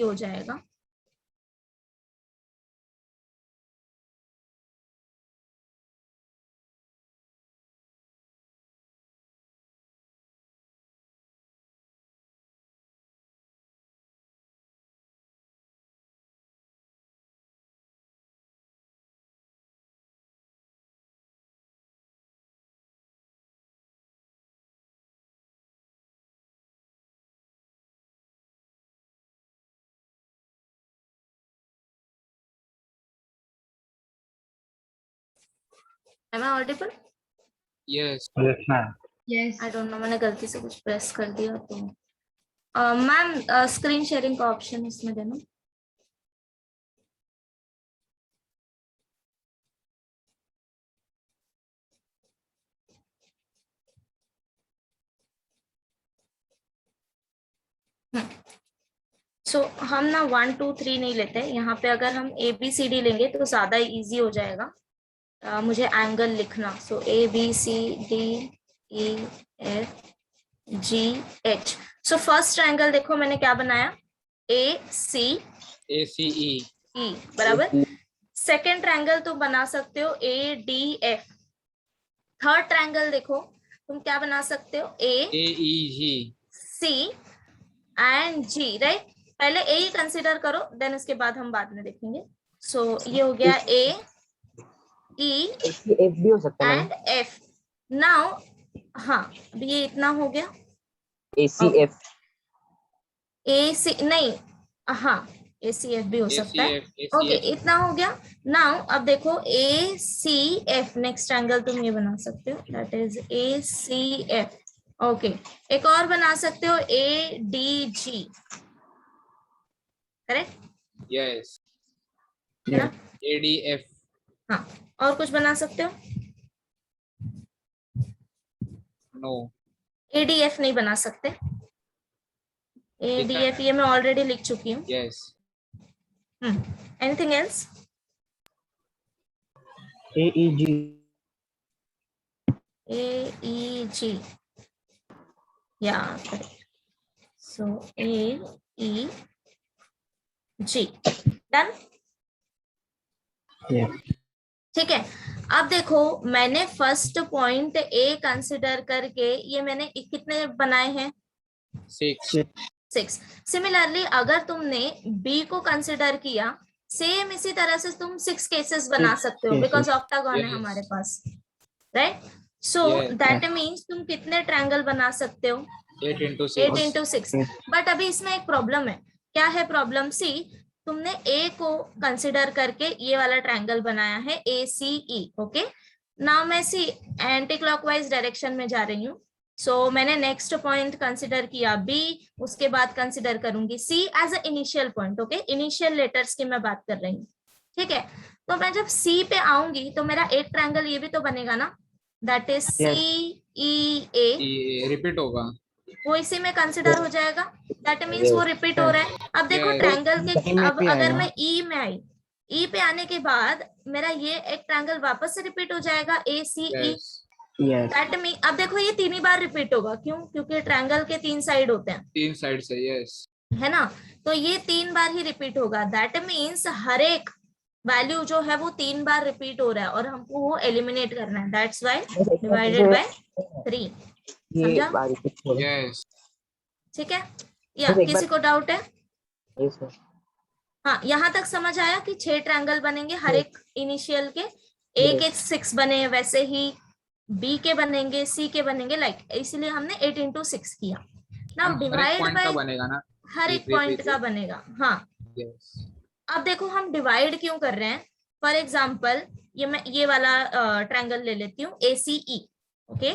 हो जाएगा। Am I audible? Yes. Yes, ma'am. Yes. I don't know, मैंने गलती से कुछ प्रेस कर दिया तो। मैम स्क्रीन शेयरिंग का ऑप्शन इसमें देना। सो हम ना 1 2 3 नहीं लेते, यहाँ पे अगर हम ABCD लेंगे तो ज्यादा इजी हो जाएगा। मुझे एंगल लिखना, सो ABCDEFGH। सो फर्स्ट ट्रायंगल देखो मैंने क्या बनाया, ACE बराबर। सेकेंड ट्रायंगल तुम बना सकते हो ADF। थर्ड ट्रायंगल देखो तुम क्या बना सकते हो, AEC एंड G, राइट। पहले A ही कंसिडर करो, देन उसके बाद हम बाद में देखेंगे। सो ये हो गया AEF भी हो सकता है एंड F। नाउ हाँ, अब ये इतना हो गया, ACF AC नहीं, हाँ ACF भी हो सकता है। ओके, इतना हो गया। नाउ अब देखो ACF, नेक्स्ट एंगल तुम ये बना सकते हो, दैट इज ACF। ओके, एक और बना सकते हो ADG, करेक्ट? Yes. है ना? ADF. हाँ, और कुछ बना सकते हो? No. ADF नहीं बना सकते। ADF ये मैं ऑलरेडी लिख चुकी हूँ। Yes. Anything else? AEG AEG, yeah, correct. So AEG, done? Yes. ठीक है। अब देखो मैंने फर्स्ट पॉइंट A कंसिडर करके ये मैंने कितने बनाए हैं, 6। सिमिलरली अगर तुमने B को कंसिडर किया, सेम इसी तरह से तुम 6 केसेस बना सकते हो, बिकॉज ऑक्टागन है हमारे पास, राइट? सो दैट मीन्स तुम कितने ट्रायंगल बना सकते हो, 8 into 6. बट अभी इसमें एक प्रॉब्लम है। क्या है प्रॉब्लम? सी, तुमने A को कंसिडर करके ये वाला ट्रायंगल बनाया है ACE। ओके, नाउ मैं सी एंटी क्लॉकवाइज डायरेक्शन में जा रही हूँ। सो मैंने नेक्स्ट पॉइंट कंसिडर किया B, उसके बाद कंसिडर करूंगी C as a initial point. Okay, initial letters की मैं बात कर रही हूँ, ठीक है। तो मैं जब C पे आऊंगी तो मेरा एक ट्रायंगल ये भी तो बनेगा ना, दैट इज CEA, रिपीट होगा, वो इसी में कंसिडर हो जाएगा। दैट मीन्स वो रिपीट हो रहा है। अब देखो ट्रायंगल के, अब अगर मैं E में आई, E पे आने के बाद मेरा ये एक ट्रायंगल वापस से रिपीट हो जाएगा ACE। दैट मीन अब देखो ये 3 ही बार रिपीट होगा, क्यों? क्योंकि ट्रायंगल के 3 साइड होते हैं, 3 साइड से, यस, है ना। तो ये 3 बार ही रिपीट होगा। दैट मीन्स हर एक वैल्यू जो है वो 3 बार रिपीट हो रहा है और हमको वो एलिमिनेट करना है। That's why divided by 3। समझा? यस। ठीक है, या किसी को डाउट है? हाँ, यहाँ तक समझ आया कि 6 ट्रायंगल बनेंगे हर एक इनिशियल के। A के 6 बने, वैसे ही B के बनेंगे, C के बनेंगे, लाइक इसीलिए हमने 8 into 6 किया ना। डिवाइड बाय बनेगा ना, हर एक पॉइंट का बनेगा। हाँ, यस। अब देखो हम डिवाइड क्यों कर रहे हैं। फॉर एग्जाम्पल ये मैं ये वाला ट्रायंगल ले लेती हूँ ACE। ओके,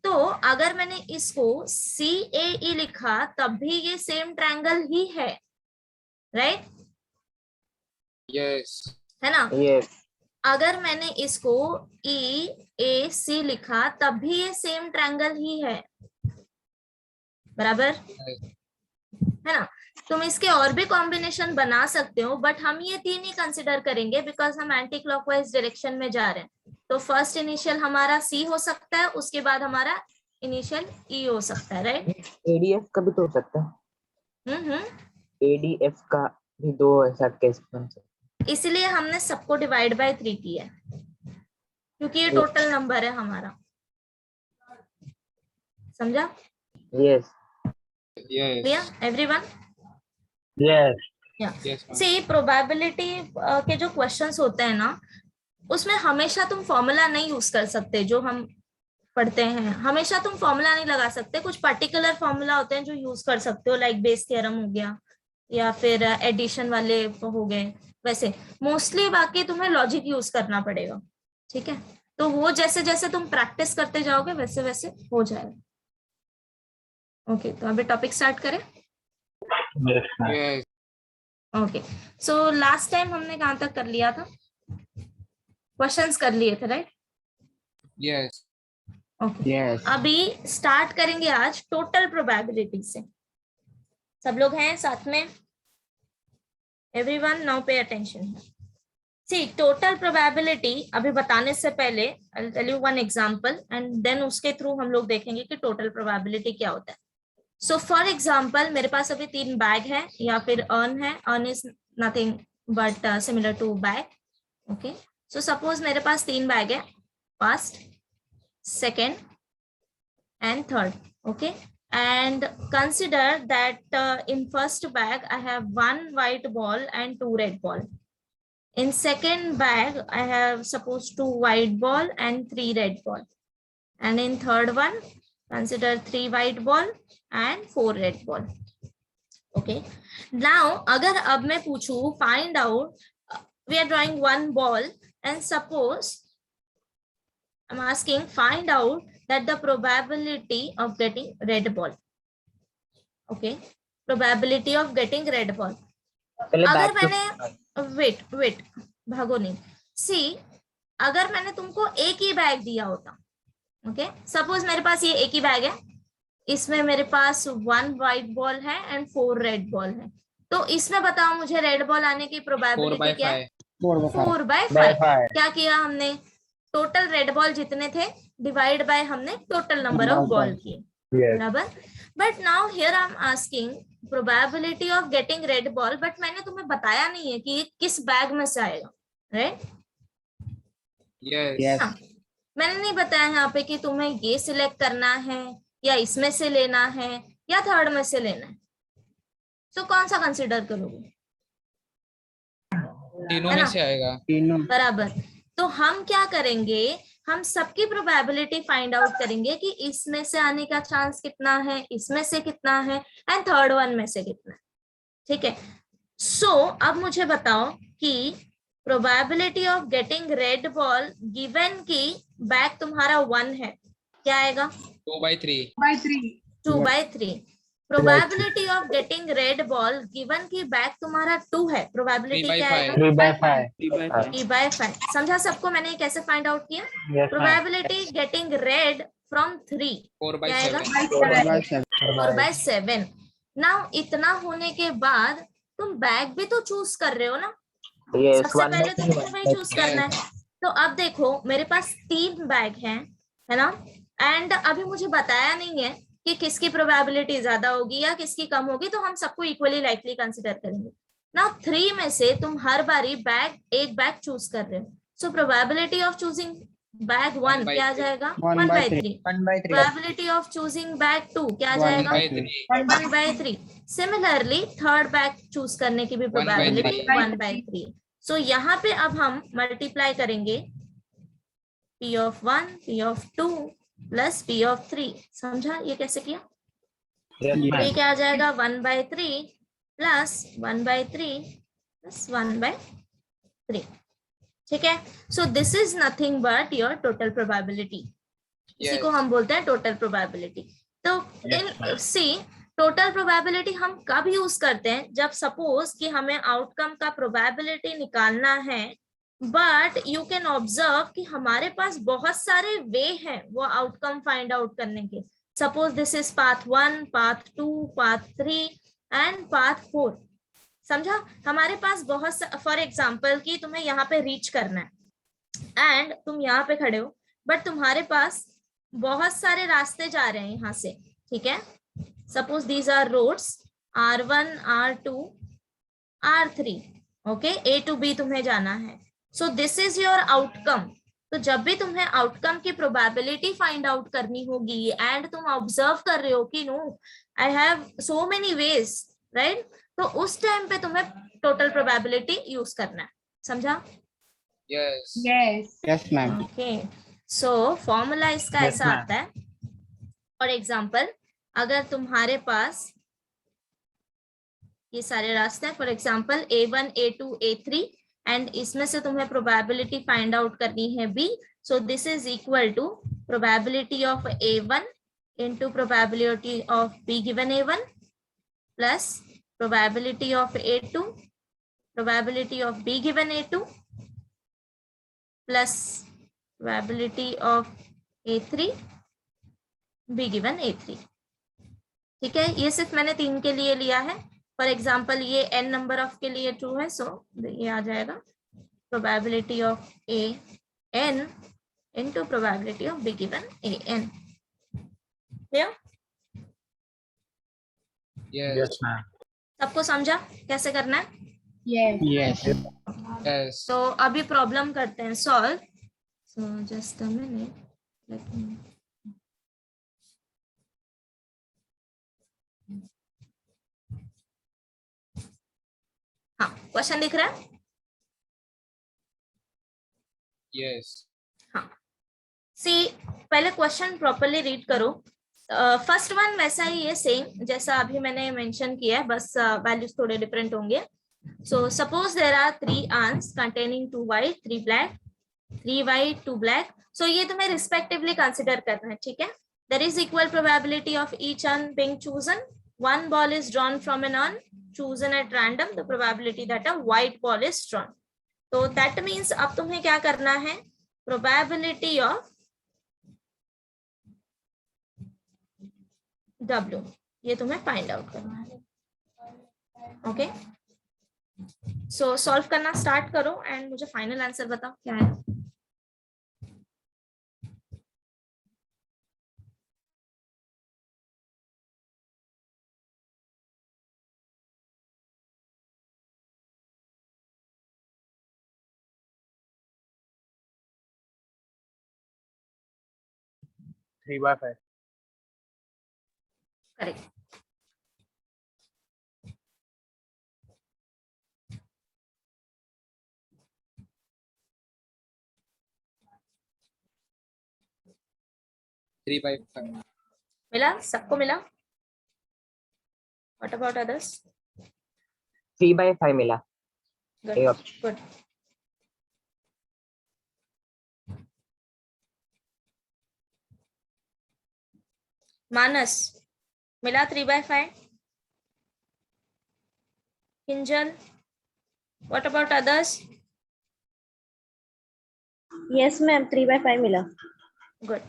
तो अगर मैंने इसको CAE लिखा तब भी ये सेम ट्रायंगल ही है, राइट? यस, है ना? Yes. अगर मैंने इसको EAC लिखा तब भी ये सेम ट्रायंगल ही है, बराबर, है ना। तुम इसके और भी कॉम्बिनेशन बना सकते हो, बट हम ये 3 ही कंसिडर करेंगे बिकॉज हम एंटी क्लॉकवाइज डायरेक्शन में जा रहे हैं। तो फर्स्ट इनिशियल हमारा C हो सकता है, उसके बाद हमारा इनिशियल E हो सकता है, राइट? ADF का भी तो हो सकता है। ADF का भी 2 ऐसा केस बन सकता इसलिए हमने सबको डिवाइड बाय 3 किया है, क्योंकि ये टोटल नंबर है हमारा। समझा? है। Yes. Yes. Clear everyone? Yes. Yes, ma'am. सी प्रोबेबिलिटी के जो क्वेश्चंस होते हैं ना, उसमें हमेशा तुम फॉर्मूला नहीं यूज कर सकते। जो हम पढ़ते हैं हमेशा तुम फॉर्मूला नहीं लगा सकते। कुछ पर्टिकुलर फॉर्मूला होते हैं जो यूज कर सकते हो, लाइक बेस थ्योरम हो गया या फिर एडिशन वाले हो गए। वैसे मोस्टली बाकी तुम्हें लॉजिक यूज करना पड़ेगा, ठीक है? तो वो जैसे जैसे तुम प्रैक्टिस करते जाओगे वैसे वैसे हो जाएगा। ओके, तो अभी टॉपिक स्टार्ट करें। Yes, ma'am. Yes. Okay, so last time हमने कहाँ तक कर लिया था? क्वेश्चंस कर लिए थे, राइट? Yes. Okay, Yes. अभी स्टार्ट करेंगे आज टोटल प्रोबेबिलिटी से। सब लोग हैं साथ में? Everyone now pay attention. See total probability अभी बताने से पहले I will tell you one example and then उसके थ्रू हम लोग देखेंगे कि टोटल प्रोबेबिलिटी क्या होता है। सो फॉर एग्जांपल मेरे पास अभी 3 बैग है या फिर अर्न है। Urn is nothing but similar to bag. Okay, so suppose मेरे पास 3 बैग है, first, second and third. Okay, and consider that in first bag I have 1 white ball and 2 red ball. In second bag I have suppose 2 white ball and 3 red ball, and in third one consider 3 white ball and 4 red ball. Okay, now अगर अब मैं पूछूं find out, we are drawing 1 ball and suppose I'm asking find out that the probability of getting red ball. Okay, probability of getting red ball. पहले अगर back मैंने wait भागो नहीं। सी अगर मैंने तुमको एक ही बैग दिया होता, ओके, सपोज मेरे पास ये एक ही बैग है, इसमें मेरे पास 1 व्हाइट बॉल है एंड 4 रेड बॉल है, तो इसमें बताओ मुझे रेड बॉल आने की 4 प्रोबेबिलिटी by क्या है? 5. 4/5। क्या किया हमने? टोटल रेड बॉल जितने थे डिवाइड बाय हमने टोटल नंबर ऑफ बॉल किए, बराबर। But now here I am asking probability of getting red ball, but मैंने तुम्हें बताया नहीं है कि ये किस बैग में से आएगा, राइट? Yes. मैंने नहीं बताया यहाँ पे कि तुम्हें ये सिलेक्ट करना है या इसमें से लेना है या थर्ड में से लेना है। तो कौन सा कंसिडर करोगे? तीनों में से आएगा। बराबर। तो हम क्या करेंगे, हम सबकी प्रोबेबिलिटी फाइंड आउट करेंगे कि इसमें से आने का चांस कितना है, इसमें से कितना है एंड थर्ड वन में से कितना है, ठीक है? सो अब मुझे बताओ कि probability of getting red ball given की बैग तुम्हारा 1 है, क्या आएगा? 2 by 3. 2/3। Probability of getting red ball given की बैग तुम्हारा 2 है, प्रोबेबिलिटी 3 by क्या 5. आएगा? 3/5 3/5। समझा सबको? मैंने कैसे फाइंड आउट किया? Probability getting red from 3 4 by क्या आएगा? 7. 4/7। नाउ इतना होने के बाद तुम बैग भी तो चूज कर रहे हो ना, सबसे पहले तो तुम्हें वही चूज करना है। तो अब देखो मेरे पास 3 बैग है ना, एंड अभी मुझे बताया नहीं है कि किसकी प्रोबेबिलिटी ज्यादा होगी या किसकी कम होगी, तो हम सबको इक्वली लाइकली कंसिडर करेंगे। नाउ 3 में से तुम हर बारी एक बैग चूज कर रहे हो, सो प्रोबेबिलिटी ऑफ चूजिंग बैग 1 क्या आ जाएगा? 1/3। प्रोबेबिलिटी ऑफ चूजिंग बैग 2 क्या आ जाएगा? 1/3। सिमिलरली थर्ड बैग चूज करने की भी प्रोबेबिलिटी 1/3। सो यहाँ पे अब हम मल्टीप्लाई करेंगे P of 1, P of 2 plus P of 3। समझा ये कैसे किया? ये क्या आ जाएगा? 1/3 प्लस 1/3 प्लस 1/3, ठीक है? So this is nothing but your total probability. इसी को हम बोलते हैं टोटल प्रोबेबिलिटी। तो इन सी टोटल प्रोबेबिलिटी हम कब यूज करते हैं? जब सपोज कि हमें आउटकम का प्रोबेबिलिटी निकालना है, बट यू कैन ऑब्जर्व कि हमारे पास बहुत सारे वे हैं वो आउटकम फाइंड आउट करने के। Suppose this is path 1, path 2, path 3 and path 4। समझा? हमारे पास बहुत फॉर एग्जाम्पल कि तुम्हें यहाँ पे रीच करना है एंड तुम यहाँ पे खड़े हो, बट तुम्हारे पास बहुत सारे रास्ते जा रहे हैं यहाँ से, ठीक है? Suppose these are roads R1, R2, R3, okay, A to B तुम्हें जाना है. So this is your outcome. तो जब भी तुम्हें आउटकम की प्रोबेबिलिटी फाइंड आउट करनी होगी एंड तुम ऑब्जर्व कर रहे हो कि no I have so many ways, right, तो उस टाइम पे तुम्हें टोटल प्रोबेबिलिटी यूज करना है. समझा? Yes. Yes, ma'am. Okay. So formula इसका Yes, ऐसा ma'am. आता है. फॉर एग्जाम्पल, अगर तुम्हारे पास ये सारे रास्ते हैं, for example A1, A2, A3, and इसमें से तुम्हें प्रोबेबिलिटी फाइंड आउट करनी है B. So this is equal to probability of A1 into probability of B given A1 plus probability of A2, probability of B given A2 plus probability of A3, B given A3. ठीक है, ये सिर्फ मैंने 3 के लिए लिया है. For example ये n नंबर ऑफ के लिए ट्रू है, सो ये आ जाएगा probability of A n into probability of B given AN. Clear? Yes. Yes, ma'am. सबको समझा कैसे करना है? Yes. Yes. तो अभी प्रॉब्लम करते हैं solve. So just a minute, let me. हाँ, क्वेश्चन दिख रहा है? Yes. हाँ. सी, पहले क्वेश्चन प्रॉपर्ली रीड करो. फर्स्ट वन वैसा ही है, सेम जैसा अभी मैंने मेंशन किया है, बस वैल्यूज थोड़े डिफरेंट होंगे. So suppose there are 3 urns containing 2 white, 3 black, 3 white, 2 black. So ये तुम्हें रिस्पेक्टिवली कंसिडर करना है, ठीक है? There is equal probability of each urn being chosen. One ball is drawn from an urn chosen at random. The probability that a white ball is drawn. तो that means अब तुम्हें क्या करना है, प्रोबेबिलिटी ऑफ W, ये तुम्हें find out करना है. ओके, सो सॉल्व करना स्टार्ट करो एंड मुझे फाइनल आंसर बताओ क्या है. Three by five. Correct. Three by five. मिला? सबको मिला? What about others? 3 by 5 मिला. Good A option. गुड. मानस मिला 3 by 5? Kinjal, what about others? Yes ma'am 3 by 5 मिला. गुड.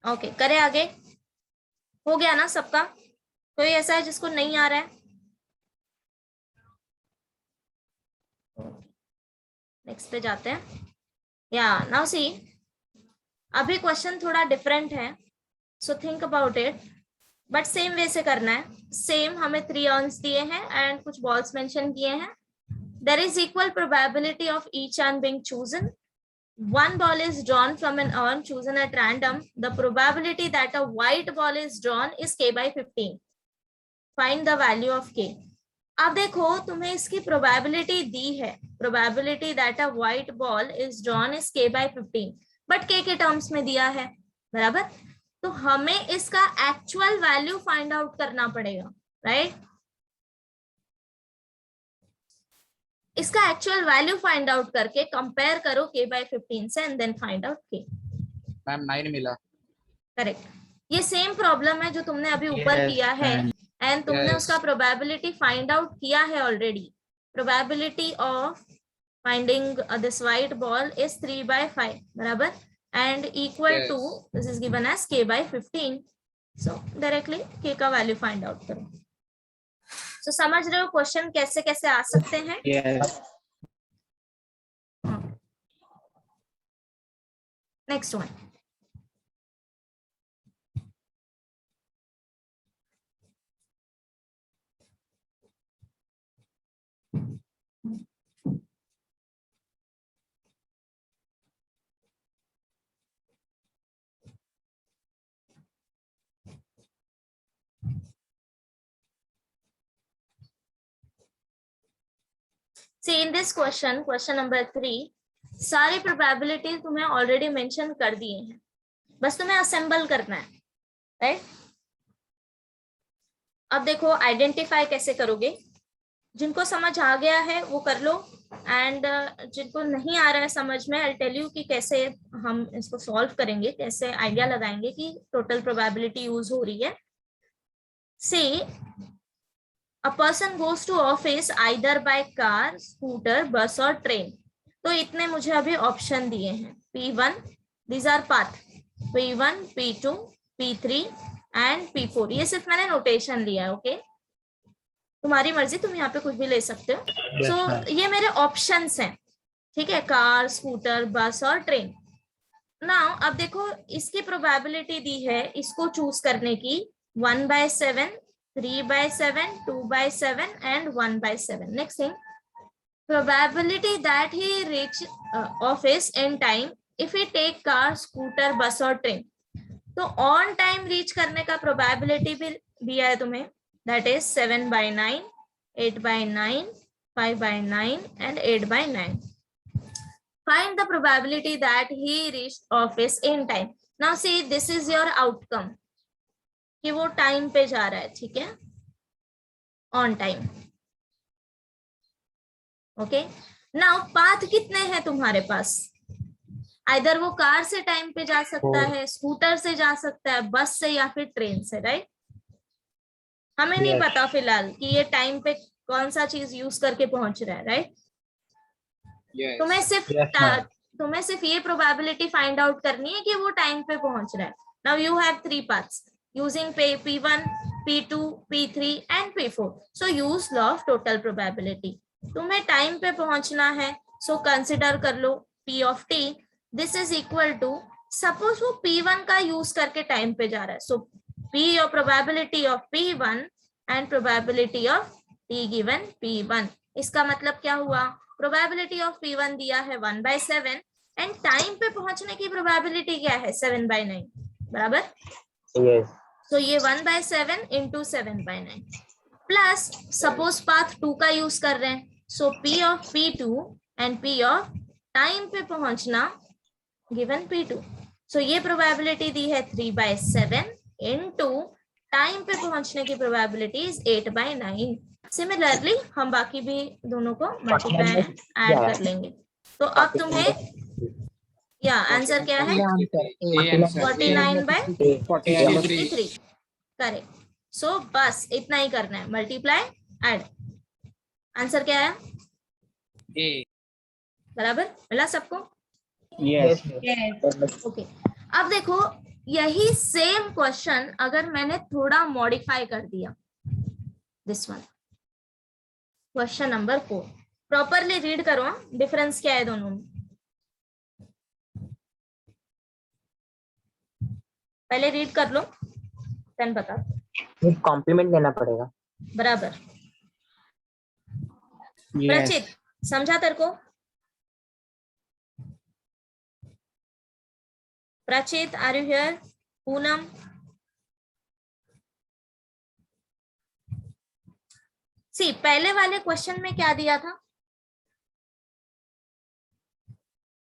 ओके, करें आगे? हो गया ना सबका? कोई ऐसा है जिसको नहीं आ रहा है? नेक्स्ट पे जाते हैं. या नाउ सी, अभी क्वेश्चन थोड़ा डिफरेंट है, so think about it. But same way से करना है. सेम हमें 3 अर्न्स दिए हैं एंड कुछ बॉल्स मेंशन किए हैं. There is equal probability of each urn being chosen. One ball is drawn from an urn chosen at random. The probability that a white ball is drawn is k by 15. Find the value of k. अब देखो, तुम्हें इसकी probability दी है, probability that a white ball is drawn is k by 15, but k के terms में दिया है, बराबर? तो हमें इसका एक्चुअल वैल्यू फाइंड आउट करना पड़ेगा, राइट? इसका एक्चुअल वैल्यू फाइंड आउट करके कंपेयर करो k by 15 से and then find out k. Ma'am 9 मिला. करेक्ट. ये सेम प्रॉब्लम है जो तुमने अभी ऊपर Yes, किया है ma'am. एंड तुमने Yes. उसका प्रोबेबिलिटी फाइंड आउट किया है already. Probability of finding this white ball is 3 by 5, बराबर? And equal Yes. To, this is given as k by 15. So directly k का वैल्यू फाइंड आउट करो. So समझ रहे हो क्वेश्चन कैसे कैसे आ सकते हैं? Yes. Next one. See in this question, question number 3, सारी प्रोबेबिलिटी तुम्हें ऑलरेडी मेंशन कर दिए हैं, बस तुम्हें असेंबल करना है, राइट? अब देखो आइडेंटिफाई कैसे करोगे, जिनको समझ आ गया है वो कर लो, एंड जिनको नहीं आ रहा है समझ में, आई टेल यू कि कैसे हम इसको सॉल्व करेंगे, कैसे आइडिया लगाएंगे कि टोटल प्रोबेबिलिटी यूज हो रही है। सी a person goes to office either by car, scooter, bus or train. तो इतने मुझे अभी ऑप्शन दिए हैं, P1, these are path, P1, P2, P3 and P4। ये सिर्फ मैंने नोटेशन लिया है, ओके? तुम्हारी मर्जी, तुम यहाँ पे कुछ भी ले सकते हो। सो ये मेरे ऑप्शंस हैं, ठीक है, कार, स्कूटर, बस और ट्रेन। नाउ अब देखो इसकी प्रोबेबिलिटी दी है इसको चूज करने की 1/7, 3/7, 2/7 and 1/7. Next thing, probability that he reach office in time if he take car, scooter, bus or train. तो on time reach करने का probability भी दिया है तुम्हें, that is 7/9, 8/9, 5/9 and 8/9. Find the probability that he reached office in time. Now see, this is your outcome. कि वो time पे जा रहा है, ठीक है, on time, okay? Now path कितने हैं तुम्हारे पास? आइदर वो कार से टाइम पे जा सकता है, स्कूटर से जा सकता है, बस से या फिर ट्रेन से, राइट? हमें नहीं पता फिलहाल कि ये टाइम पे कौन सा चीज यूज करके पहुंच रहा है, राइट? तुम्हें सिर्फ ये प्रोबेबिलिटी फाइंड आउट करनी है कि वो टाइम पे पहुंच रहा है। Now you have 3 paths using P1, P2, P3 and P4. So use law of total probability. तुम्हें टाइम पे पहुंचना है, so कंसिडर कर लो P of T, this is equal to, suppose वो P1 का यूज करके टाइम पे जा रहा है, so P your probability of P1 and probability of T given P1. इसका मतलब क्या हुआ? probability of P1 दिया है 1/7 and टाइम पे पहुंचने की probability क्या है? 7/9, बराबर? Yes. तो ये 1/7 into 7/9 प्लस सपोज पाथ 2 का यूज कर रहे हैं, सो P of P2 and P of time पे पहुंचना गिवन P2। सो ये प्रोबेबिलिटी दी है 3/7 into टाइम पे पहुंचने की प्रोबेबिलिटी इज 8/9। सिमिलरली हम बाकी भी दोनों को मल्टीप्लाई ऐड कर लेंगे। तो अब तुम्हें या आंसर क्या है? 49/43, करेक्ट। सो बस इतना ही करना है, मल्टीप्लाई ऐड। आंसर क्या है? A. बराबर मिला सबको? Yes. ओके, अब देखो यही सेम क्वेश्चन अगर मैंने थोड़ा मॉडिफाई कर दिया, this one, question number 4, properly read करो, डिफरेंस क्या है दोनों में। पहले रीड कर लो, देन बता। कॉम्प्लीमेंट देना पड़ेगा, बराबर। Yes. प्रचित समझा तेरे को? प्रचित आर यू हियर? पूनम? सी पहले वाले क्वेश्चन में क्या दिया था?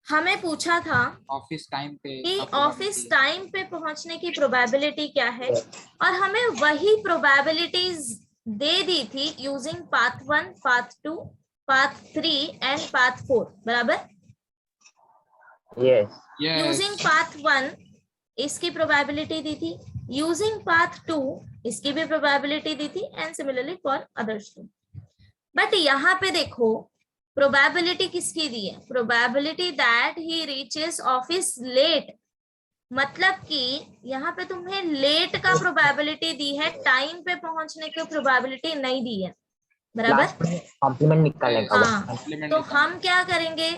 हमें पूछा था ऑफिस टाइम पे कि ऑफिस टाइम पे पहुंचने की प्रोबेबिलिटी क्या है, और हमें वही प्रोबेबिलिटीज दे दी थी using path 1, path 2, path 3 and path 4, बराबर? yes, यूजिंग पाथ 1 इसकी प्रोबेबिलिटी दी थी, यूजिंग पाथ 2 इसकी भी प्रोबेबिलिटी दी थी, and similarly for others too. But यहाँ पे देखो प्रोबेबिलिटी किसकी दी है? Probability that he reaches office late, मतलब कि यहाँ पे तुम्हें लेट का प्रोबेबिलिटी दी है, टाइम पे पहुंचने की प्रोबेबिलिटी नहीं दी है, बराबर? कॉम्प्लीमेंट निकालने का। हाँ, तो हम क्या करेंगे?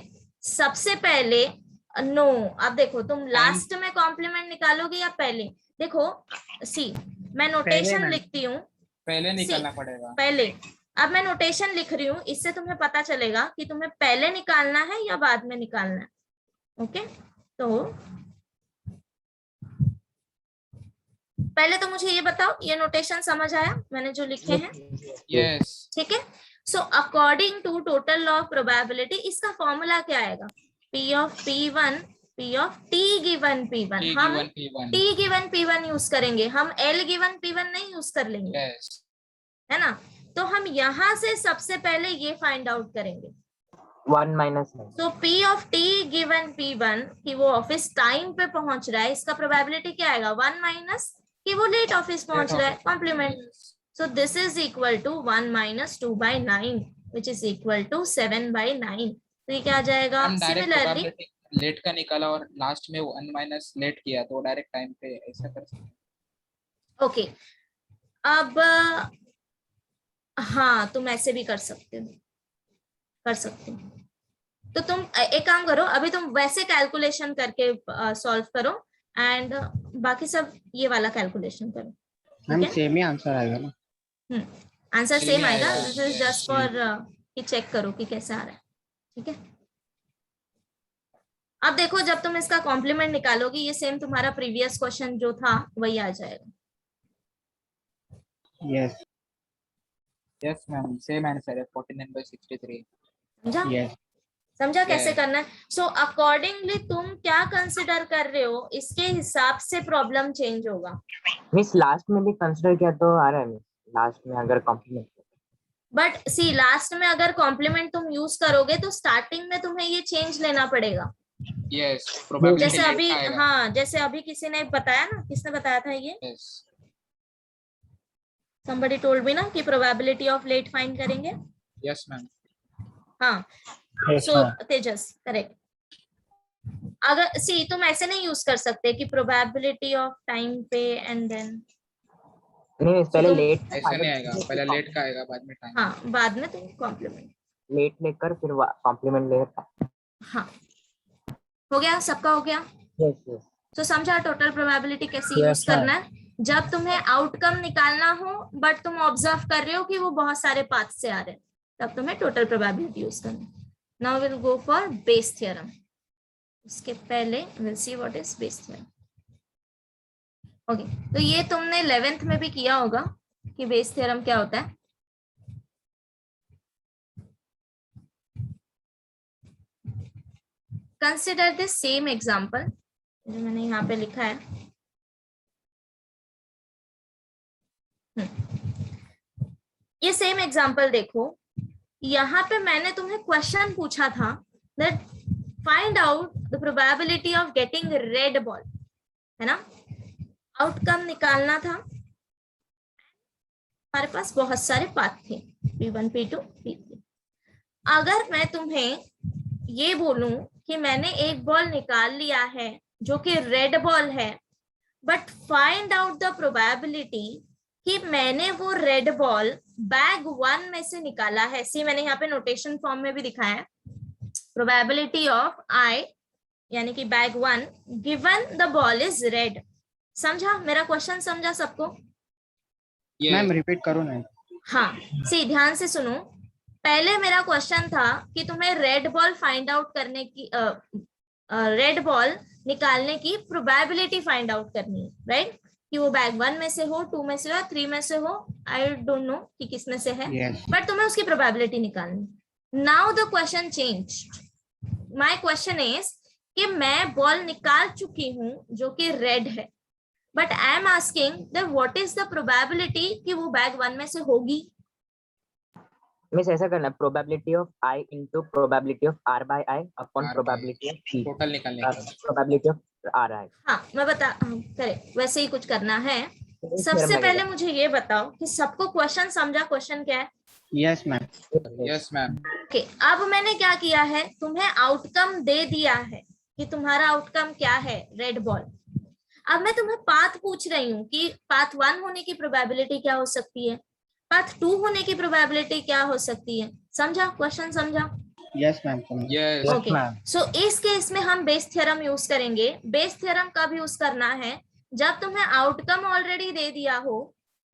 सबसे पहले नो, अब देखो तुम लास्ट में कॉम्प्लीमेंट निकालोगे या पहले? देखो सी मैं नोटेशन लिखती हूँ, पहले निकालना पड़ेगा। पहले अब मैं नोटेशन लिख रही हूँ, इससे तुम्हें पता चलेगा कि तुम्हें पहले निकालना है या बाद में निकालना है। ओके, तो पहले तो मुझे ये बताओ, ये नोटेशन समझ आया मैंने जो लिखे हैं? Yes. ठीक है। So according to total law of probability, इसका फॉर्मूला क्या आएगा? P of P1, P of T given P1। T हम given P1. T given P1 use करेंगे, हम L given P1 नहीं यूज कर लेंगे। Yes. है ना? तो हम यहां से सबसे पहले ये फाइंड आउट करेंगे। 1 minus 9. तो P of T given P1 कि वो ऑफिस टाइम पे पहुंच रहा है, इसका प्रोबेबिलिटी क्या आएगा? 1 माइनस कि वो लेट ऑफिस पहुंच रहा है, complement. So this is equal to 1 minus 2 by 9, which is equal to 7 by 9. तो ये क्या आ जाएगा? हम डायरेक्ट Similarly, प्रोबेबिलिटी लेट का निकाला और लास्ट में 1 माइनस लेट किया तो डायरेक्ट टाइम पे ऐसा कर सकते हैं। ओके, अब हाँ तुम ऐसे भी कर सकते हो, तो तुम एक काम करो, अभी तुम वैसे कैलकुलेशन करके सॉल्व करो एंड बाकी सब ये वाला कैलकुलेशन करो। मैम ठीक है? सेम ही आंसर आएगा ना? आंसर Same सेम ही आएगा, आएगा। दिस इज जस्ट फॉर कि चेक करो कि कैसे आ रहा है। ठीक है, अब देखो जब तुम इसका कॉम्प्लीमेंट निकालोगी, ये सेम तुम्हारा प्रीवियस क्वेश्चन जो था वही आ जाएगा। Yes Yes ma'am, same answer है 49 by 63। समझा? यस समझा कैसे Yes. करना है? सो अकॉर्डिंगली तुम क्या कंसिडर कर रहे हो, इसके हिसाब से प्रॉब्लम चेंज होगा। मिस लास्ट में भी कंसिडर किया तो आ रहा है मिस, लास्ट में अगर कॉम्प्लीमेंट। बट सी लास्ट में अगर कॉम्प्लीमेंट तुम यूज करोगे तो स्टार्टिंग में तुम्हें ये चेंज लेना पड़ेगा। Yes, प्रोबेबिलिटी जैसे लेट अभी, का आएगा। हाँ जैसे अभी किसी ने बताया ना, किसने बताया था ये? Yes. somebody told me ना कि प्रोबेबिलिटी ऑफ लेट फाइंड करेंगे। Yes ma'am. हाँ, सो तेजस करेक्ट। अगर सी तुम ऐसे नहीं यूज कर सकते कि प्रोबेबिलिटी ऑफ टाइम पे एंड देन, नहीं पहले तुम- लेट ऐसा नहीं आएगा, पहले लेट का आएगा बाद में टाइम। हाँ बाद में तुम कॉम्प्लीमेंट। लेट लेकर फिर कॉम्प्लीमेंट लेकर। हाँ हो गया, सबका हो गया। यस यस तो समझा टोटल प्रोबेबिलिटी कैसे Yes, यूज करना है? जब तुम्हें आउटकम निकालना हो बट तुम ऑब्जर्व कर रहे हो कि वो बहुत सारे पाथ से आ रहे हैं, तब तुम्हें टोटल प्रोबेबिलिटी यूज करना है। Now will go for Bayes theorem. उसके पहले will see what is Bayes theorem. Okay, तो ये तुमने 11th में भी किया होगा कि बेस थ्योरम क्या होता है। कंसिडर दिस सेम एग्जांपल जो मैंने यहाँ पे लिखा है। ये सेम एग्जांपल देखो, यहाँ पे मैंने तुम्हें क्वेश्चन पूछा था that find out the probability of getting red ball, है ना? आउटकम निकालना था, हमारे पास बहुत सारे पाथ थे P1 P2 P3। अगर मैं तुम्हें ये बोलूं कि मैंने एक बॉल निकाल लिया है जो कि रेड बॉल है, but find out the probability कि मैंने वो रेड बॉल बैग 1 में से निकाला है। सी मैंने यहाँ पे नोटेशन फॉर्म में भी दिखाया है, प्रोबेबिलिटी ऑफ I यानी कि bag 1 given the ball is red. समझा मेरा क्वेश्चन? समझा सबको? मैम रिपीट करो ना। हाँ सी ध्यान से सुनो, पहले मेरा क्वेश्चन था कि तुम्हें रेड बॉल फाइंड आउट करने की, रेड बॉल निकालने की प्रोबेबिलिटी फाइंड आउट करनी है, राइट? कि वो बैग 1 में से हो, 2 में से हो, 3 में से हो, आई डोंट नो कि किस में से है, यस बट तुम्हें उसकी प्रोबेबिलिटी निकालनी। Now the question changed. My question is कि मैं बॉल निकाल चुकी हूं जो कि रेड है, but I am asking that what is the probability कि वो बैग 1 में से होगी। मिस ऐसा करना, probability of I into probability of R by I upon R by probability of P total निकालने का। Probability of R I। हाँ मैं बता, करेक्ट वैसे ही कुछ करना है। सबसे पहले मुझे ये बताओ कि सबको क्वेश्चन समझा? क्वेश्चन क्या है? Yes ma'am Yes ma'am. Okay, अब मैंने क्या किया है, तुम्हें आउटकम दे दिया है कि तुम्हारा आउटकम क्या है, रेड बॉल। अब मैं तुम्हें पाथ पूछ रही हूँ कि पाथ 1 होने की प्रोबेबिलिटी क्या हो सकती है, पाथ 2 होने की प्रोबेबिलिटी क्या हो सकती है। समझा क्वेश्चन? समझा? यस मैम Yes ओके, सो इस केस में हम बेस थ्योरम यूज करेंगे। बेस थ्योरम कब यूज करना है? जब तुम्हें आउटकम ऑलरेडी दे दिया हो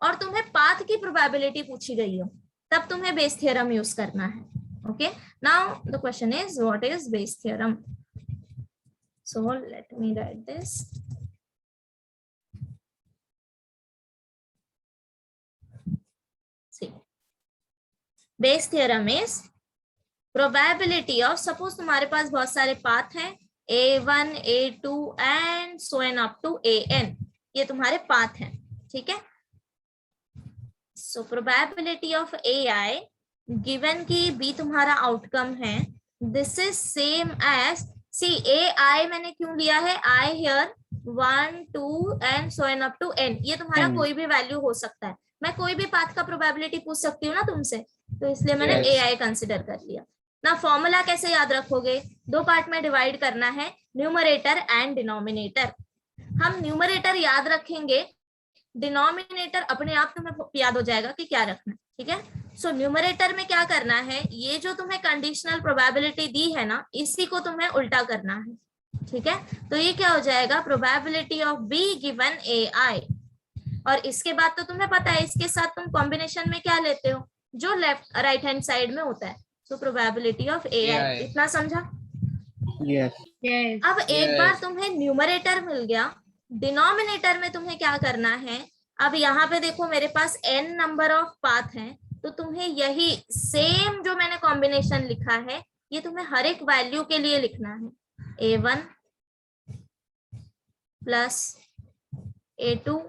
और तुम्हें पाथ की प्रोबेबिलिटी पूछी गई हो, तब तुम्हें बेस थ्योरम यूज करना है. Okay, now the question is what is Bayes theorem. So let me write this. See, Bayes theorem is probability of, suppose तुम्हारे पास बहुत सारे पाथ हैं A1, A2 and so N up to AN. ये तुम्हारे path हैं, ठीक है. So probability of AI given की B तुम्हारा आउटकम है, this is same as, see AI मैंने क्यों लिया है, I here 1, 2 and so N up to N. ये तुम्हारा N. कोई भी वैल्यू हो सकता है. मैं कोई भी पाथ का प्रोबेबिलिटी पूछ सकती हूँ ना तुमसे, तो इसलिए मैंने Yes. AI कंसिडर कर लिया ना. फॉर्मूला कैसे याद रखोगे, दो पार्ट में डिवाइड करना है, न्यूमरेटर एंड डिनोमिनेटर. हम न्यूमरेटर याद रखेंगे, डिनोमिनेटर अपने आप तुम्हें याद हो जाएगा कि क्या रखना है, ठीक है. सो न्यूमरेटर में क्या करना है, ये जो तुम्हें कंडीशनल प्रोबेबिलिटी दी है ना, इसी को तुम्हें उल्टा करना है, ठीक है. तो ये क्या हो जाएगा, probability of B given AI. और इसके बाद तो तुम्हें पता है इसके साथ तुम कॉम्बिनेशन में क्या लेते हो, जो लेफ्ट राइट हैंड साइड में होता है. So probability of AI. इतना समझा. Yes. अब एक Yes. बार तुम्हें न्यूमरेटर मिल गया, डिनोमिनेटर में तुम्हें क्या करना है, अब यहाँ पे देखो मेरे पास n नंबर ऑफ पाथ हैं, तो तुम्हें यही सेम जो मैंने कॉम्बिनेशन लिखा है, ये तुम्हें हर एक वैल्यू के लिए लिखना है. A1 plus A2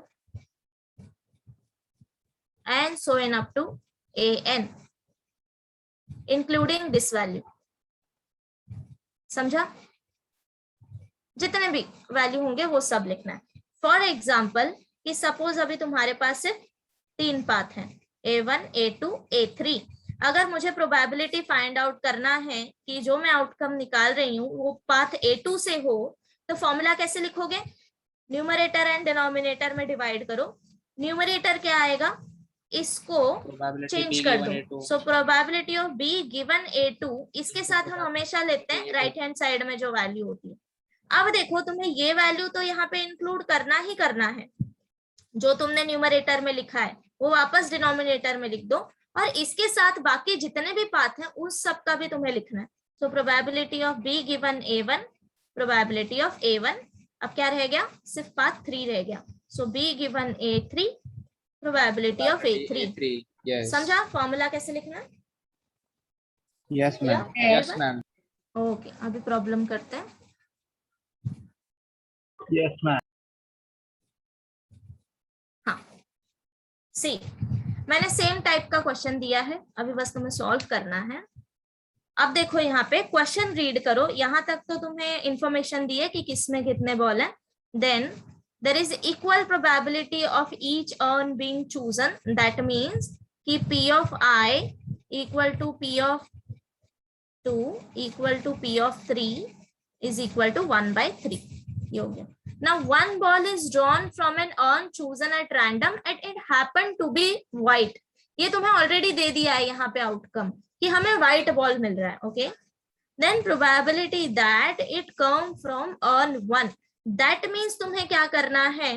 and so on up to AN including this value. समझा, जितने भी वैल्यू होंगे वो सब लिखना है. फॉर एग्जाम्पल कि सपोज अभी तुम्हारे पास सिर्फ 3 पाथ हैं, A1, A2, A3. अगर मुझे प्रोबेबिलिटी फाइंड आउट करना है कि जो मैं आउटकम निकाल रही हूँ वो पाथ A2 से हो, तो फॉर्मूला कैसे लिखोगे, न्यूमरेटर एंड डिनोमिनेटर में डिवाइड करो. न्यूमरेटर क्या आएगा, इसको चेंज कर दो. सो probability of B given A2, इसके साथ हम हमेशा लेते हैं राइट हैंड साइड में जो वैल्यू होती है. अब देखो तुम्हें ये वैल्यू तो यहाँ पे इंक्लूड करना ही करना है, जो तुमने न्यूमरेटर में लिखा है वो वापस डिनोमिनेटर में लिख दो, और इसके साथ बाकी जितने भी पाथ हैं उस सब का भी तुम्हें लिखना है. So probability of B given A1, probability of A1. अब क्या रह गया, सिर्फ पाथ 3 रह गया. सो B given A3, probability of A3. Yes. समझा फॉर्मूला कैसे लिखना है. Yes, ma'am. Yes, ma'am. Okay, अभी प्रॉब्लम करते हैं. Yes, ma'am. हाँ, सी मैंने सेम टाइप का क्वेश्चन दिया है, अभी बस तुम्हें सॉल्व करना है. अब देखो यहाँ पे क्वेश्चन रीड करो, यहाँ तक तो तुम्हें इंफॉर्मेशन दी है कि किसमें कितने बॉल हैं. Then there is equal probability of each urn being chosen. That means कि P of I equal to P of 2 equal to P of 3 is equal to 1/3. ये हो गया. Now one ball is drawn from an urn chosen at random and it happened to be white. ये तुम्हें already दे दिया है यहाँ पे outcome कि हमें व्हाइट बॉल मिल रहा है. Okay, then probability that it come from urn 1. दैट मीन्स तुम्हें क्या करना है,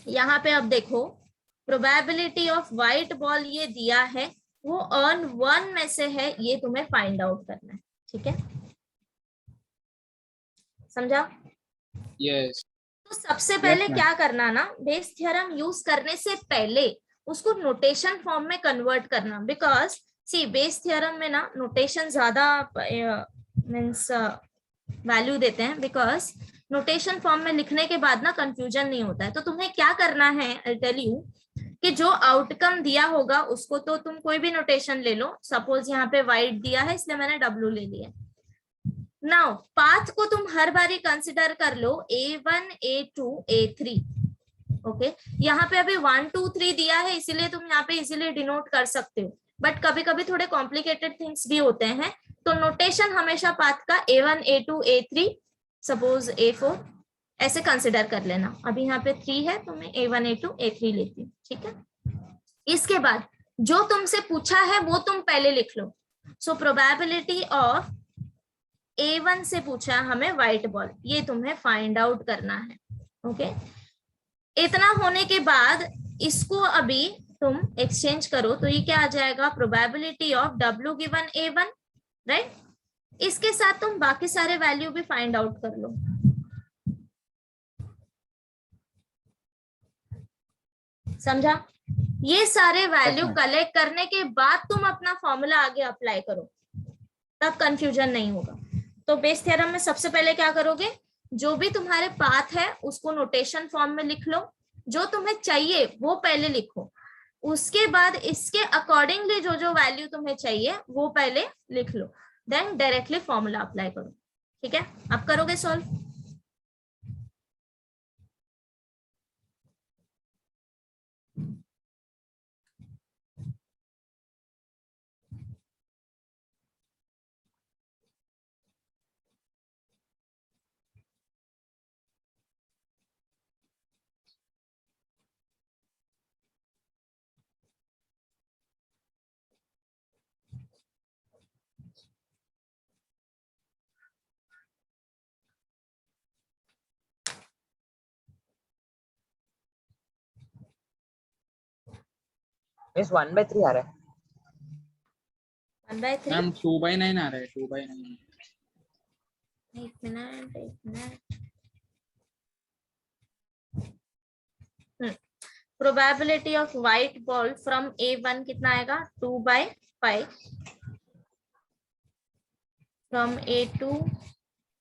यहाँ पे अब देखो प्रोबेबिलिटी ऑफ व्हाइट बॉल ये दिया है, वो अर्न 1 में से है, ये तुम्हें फाइंड आउट करना है. ठीक है, समझा. Yes. तो सबसे पहले ma'am. क्या करना ना, बेस थ्योरम यूज करने से पहले उसको नोटेशन फॉर्म में कन्वर्ट करना. बिकॉज सी बेस थ्योरम में ना नोटेशन ज्यादा मीन्स वैल्यू देते हैं, बिकॉज नोटेशन फॉर्म में लिखने के बाद ना कंफ्यूजन नहीं होता है. तो तुम्हें क्या करना है, आई टेल यू, कि जो आउटकम दिया होगा उसको तो तुम कोई भी नोटेशन ले लो. सपोज यहाँ पे वाइट दिया है इसलिए मैंने W ले लिया. नाउ पाथ को तुम हर बारी कंसिडर कर लो A1, A2, A3. ओके, यहाँ पे अभी 1, 2, 3 दिया है इसीलिए तुम यहाँ पे इजीली डिनोट कर सकते हो, बट कभी कभी थोड़े कॉम्प्लिकेटेड थिंग्स भी होते हैं. तो नोटेशन हमेशा पाथ का A1, A2, A3, suppose A4 ऐसे कंसिडर कर लेना. अभी यहाँ पे 3 है तो मैं A1, A2, A3 लेती हूँ. ठीक है, इसके बाद जो तुमसे पूछा है वो तुम पहले लिख लो. सो प्रोबेबिलिटी ऑफ A1 से पूछा हमें व्हाइट बॉल, ये तुम्हें फाइंड आउट करना है. ओके, इतना होने के बाद इसको अभी तुम एक्सचेंज करो तो ये क्या आ जाएगा, probability of W given A1, right. इसके साथ तुम बाकी सारे वैल्यू भी फाइंड आउट कर लो। समझा? ये सारे वैल्यू ma'am. कलेक्ट करने के बाद तुम अपना फॉर्मूला आगे अप्लाई करो, तब कंफ्यूजन नहीं होगा। तो बेस थ्योरम में सबसे पहले क्या करोगे, जो भी तुम्हारे पाथ है उसको नोटेशन फॉर्म में लिख लो, जो तुम्हें चाहिए वो पहले लिखो, उसके बाद इसके अकॉर्डिंगली जो जो वैल्यू तुम्हें चाहिए वो पहले लिख लो, देन डायरेक्टली फॉर्मूला अप्लाई करो। ठीक है, आप करोगे सॉल्व? मिस 1/3 आ रहा है। 1/3? मैम 2/9 आ रहा है, 2/9। एक minute. Probability of white ball from A1 कितना आएगा, 2/5, फ्रॉम A2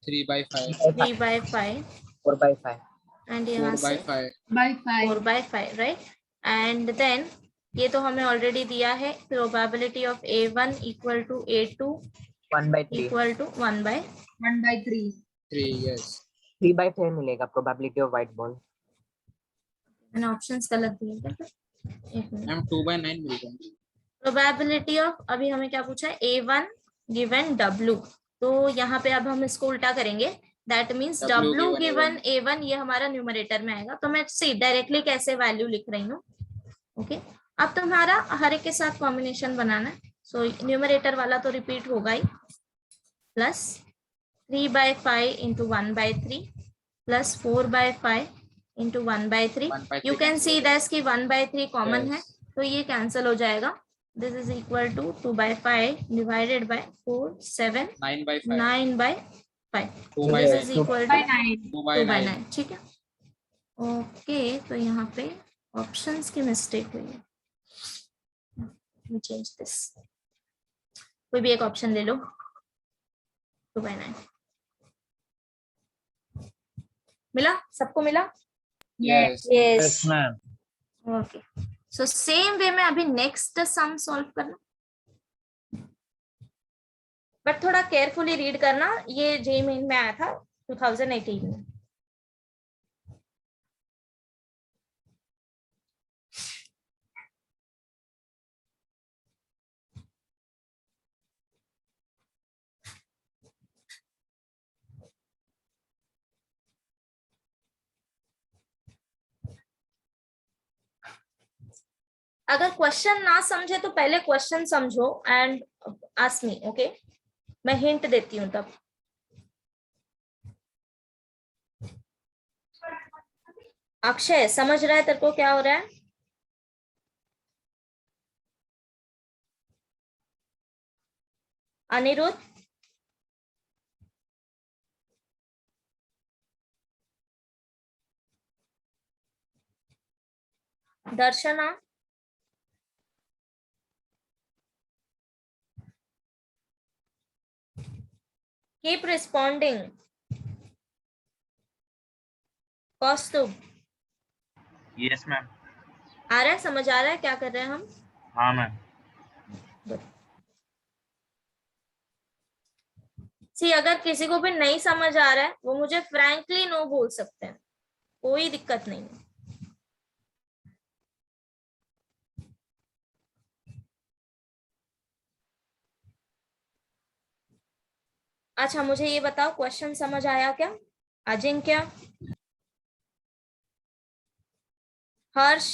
3/5, 3/5, 4/5। एंड यहाँ से 4/5। 4/5, राइट। एंड देन ये तो हमें ऑलरेडी दिया है, probability of A1 equal to A2 1/3। Equal to 3, yes. 3/5 मिलेगा प्रोबेबिलिटी ऑफ व्हाइट बॉल। मैंने ऑप्शंस गलत दिए क्या? एक मिनट। मैम 2/9 मिल गया। प्रोबेबिलिटी ऑफ, अभी हमें क्या पूछा है, A1 गिवन W, तो यहाँ पे अब हम इसको उल्टा करेंगे, that means W W given given A1 ये हमारा न्यूमरेटर में आएगा, तो मैं सी डायरेक्टली कैसे वैल्यू लिख रही हूँ। ओके, अब तुम्हारा हर एक के साथ कॉम्बिनेशन बनाना है, सो न्यूमरेटर वाला तो रिपीट होगा ही, plus 3/5 into 1/3 plus 4/5 into 1/3। 1/3 you can see that कि 1/3 कॉमन है, Yes. तो ये कैंसिल हो जाएगा। This is equal to 2/5 divided by 4, 7, 9/5, 9/5, this 2/9, is equal to 2/9। 2/9। ठीक है, ओके, तो यहाँ पे ऑप्शंस की मिस्टेक हुई है, चेंज दिस, कोई भी एक ऑप्शन ले लो, 2/9 मिला, सबको मिला? Yes. Yes, ma'am. Okay, so same way में अभी नेक्स्ट सम सॉल्व करना, बट थोड़ा केयरफुली रीड करना, ये जेईई मेन में आया था 2018 में। अगर क्वेश्चन ना समझे तो पहले क्वेश्चन समझो एंड आस्क मी, ओके, मैं हिंट देती हूँ तब। अक्षय समझ रहा है तेरे को क्या हो रहा है? अनिरुद्ध, दर्शना, कीप रिस्पॉन्डिंग, कौस्तुभ, Yes, ma'am. आ रहा है, समझ आ रहा है क्या कर रहे हैं हम? हाँ मैम। सी अगर किसी को भी नहीं समझ आ रहा है वो मुझे फ्रैंकली नो बोल सकते हैं, कोई दिक्कत नहीं है। अच्छा मुझे ये बताओ, क्वेश्चन समझ आया क्या? अजिंक्य, हर्ष,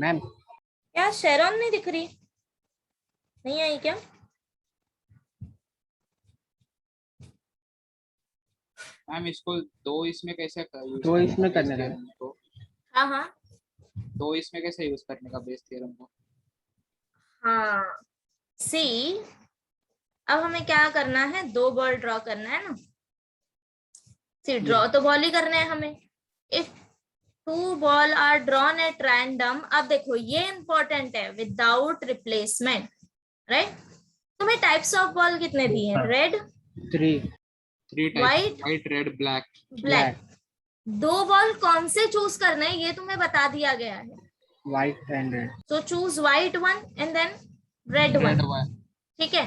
मैम क्या शेरॉन नहीं दिख रही, नहीं आई क्या? मैम इसको दो इसमें कैसे यूज दो इसमें करने का। को हाँ हाँ दो इसमें कैसे यूज करने का बेस थ्योरम को? हाँ सी, अब हमें क्या करना है, दो बॉल ड्रॉ करना है ना। सी ड्रॉ तो बॉल ही करना है हमें। If two ball are drawn at random, अब देखो ये इंपॉर्टेंट है, विदाउट रिप्लेसमेंट, राइट। तुम्हें टाइप्स ऑफ बॉल कितने दिए हैं, red, 3 White? White red black. Black. दो बॉल कौन से चूज करने हैं ये तुम्हें बता दिया गया है, white and red. so choose white one and then red red one, ठीक है।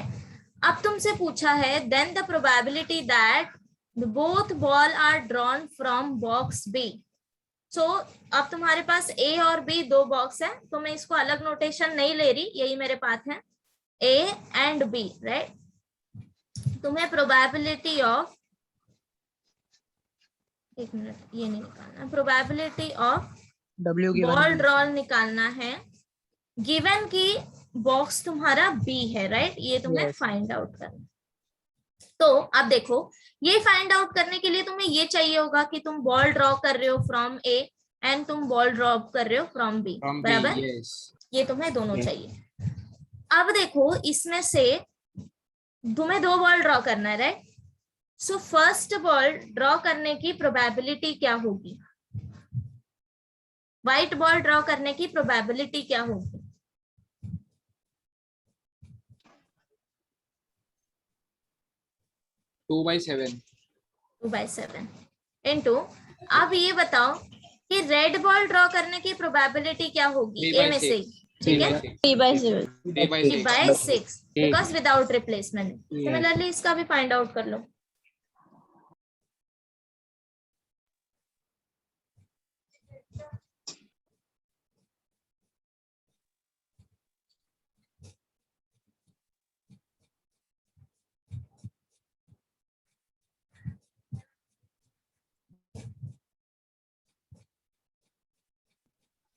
अब तुमसे पूछा है then the probability that both ball are drawn from box B, so अब तुम्हारे पास A और B दो बॉक्स है, तो मैं इसको अलग नोटेशन नहीं ले रही, यही मेरे पास है A and B, राइट। तुम्हें प्रोबेबिलिटी ऑफ, एक मिनट, ये नहीं निकालना, प्रोबेबिलिटी ऑफ बॉल ड्रॉ निकालना है, गिवन की बॉक्स तुम्हारा बी है, राइट। ये तुम्हें फाइंड आउट करना। तो अब देखो, ये फाइंड आउट करने के लिए तुम्हें ये चाहिए होगा कि तुम बॉल ड्रॉ कर रहे हो फ्रॉम ए एंड तुम बॉल ड्रॉ कर रहे हो फ्रॉम बी, बराबर। ये तुम्हें दोनों चाहिए। अब देखो इसमें से तुम्हें दो बॉल ड्रॉ करना है, right. So first ball draw करने की प्रोबेबिलिटी क्या होगी, व्हाइट बॉल ड्रॉ करने की प्रोबेबिलिटी क्या होगी, टू बाई सेवन इनटू, अब ये बताओ कि रेड बॉल ड्रॉ करने की प्रोबेबिलिटी क्या होगी, ए में से, ठीक है, 3/6 बिकॉज विदाउट रिप्लेसमेंट। सिमिलरली इसका भी फाइंड आउट कर लो।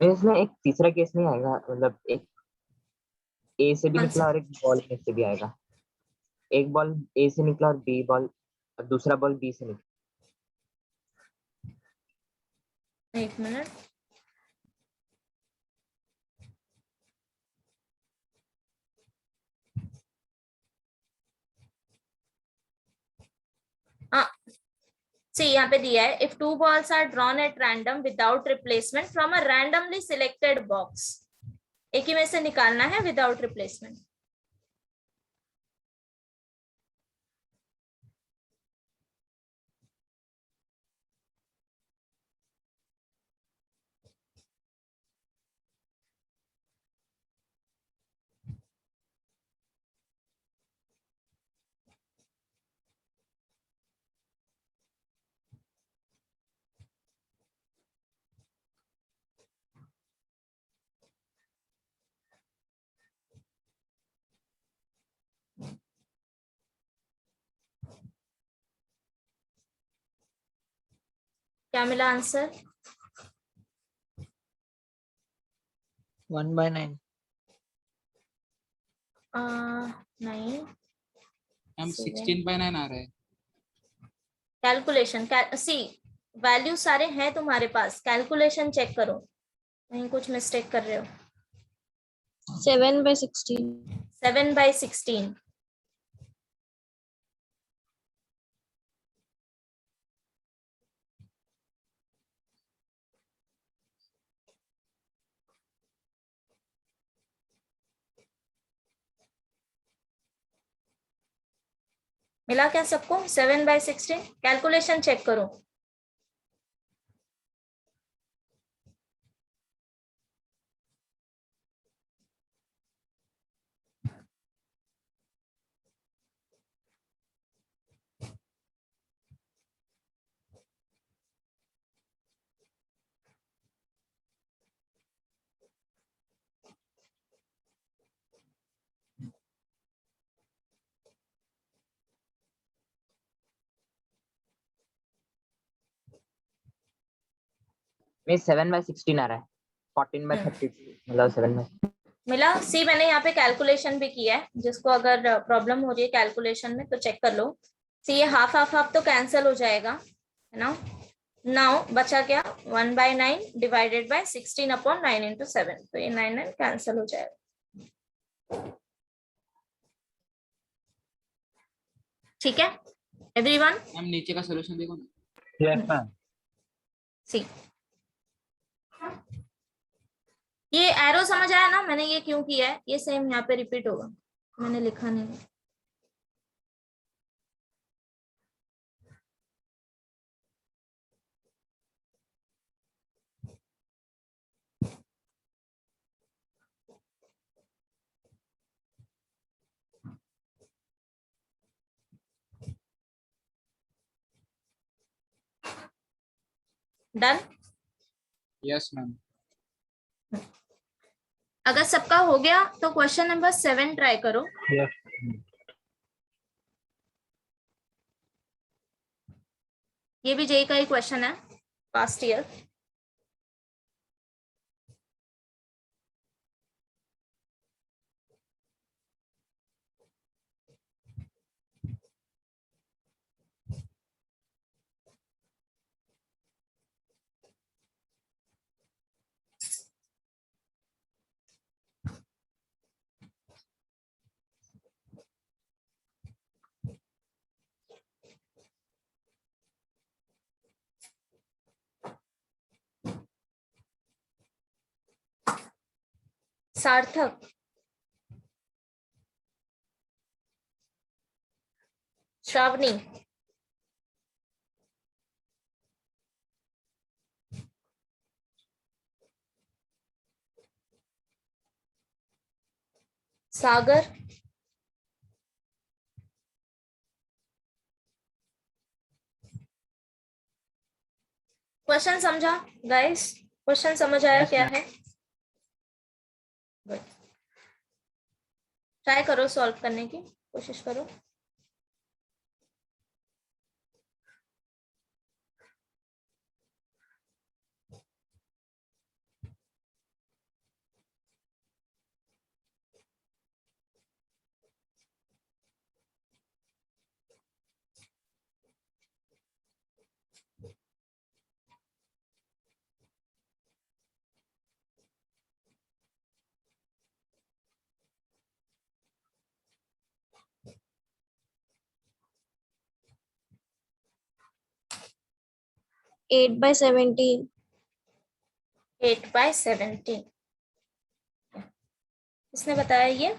इसमें एक तीसरा केस नहीं आएगा, मतलब एक ए से भी कौन निकला सा? और एक बॉल में से भी आएगा। एक बॉल ए से निकला और बी बॉल, और दूसरा बॉल बी से निकला। एक मिनट, सी यहाँ पे दिया है, if two balls are drawn at random without replacement from a randomly selected box, एक ही में से निकालना है विदाउट रिप्लेसमेंट। क्या मिला आंसर, 1/9। नहीं, हम 16/9 आ रहा है। कैलकुलेशन सी, वैल्यू सारे हैं तुम्हारे पास, कैलकुलेशन चेक करो, कहीं कुछ मिस्टेक कर रहे हो। 7/16। 7/16, मिला क्या सबको, 7/16? कैलकुलेशन चेक करो। में 7/16 आ रहा है, 14/32, मतलब 7 मिला। सी, मैंने यहाँ पे कैलकुलेशन भी किया है, जिसको अगर प्रॉब्लम हो रही है कैलकुलेशन में तो चेक कर लो। सी, ये हाफ हाफ हाफ तो कैंसिल हो जाएगा, नाउ बचा क्या 1/9 डिवाइडेड बाय 16/9 into 7, तो ये 9 कैंसिल हो जाएगा। ठीक है एवरीवन, मैम नीचे का सोल्यूशन देखो ना। Yes, ma'am. सी ये एरो समझ आया ना, मैंने ये क्यों किया है, ये सेम यहाँ पे रिपीट होगा, मैंने लिखा नहीं है। डन। Yes ma'am. अगर सबका हो गया तो क्वेश्चन नंबर 7 ट्राई करो। Yes. ये भी जेई का ही क्वेश्चन है, पास्ट ईयर। सार्थक, श्रावणी, सागर, क्वेश्चन समझा गाइस? क्वेश्चन समझ आया Yes, क्या ma'am. है? ट्राई करो, सॉल्व करने की कोशिश करो। Eight bye 17। 8/17 किसने बताया ये?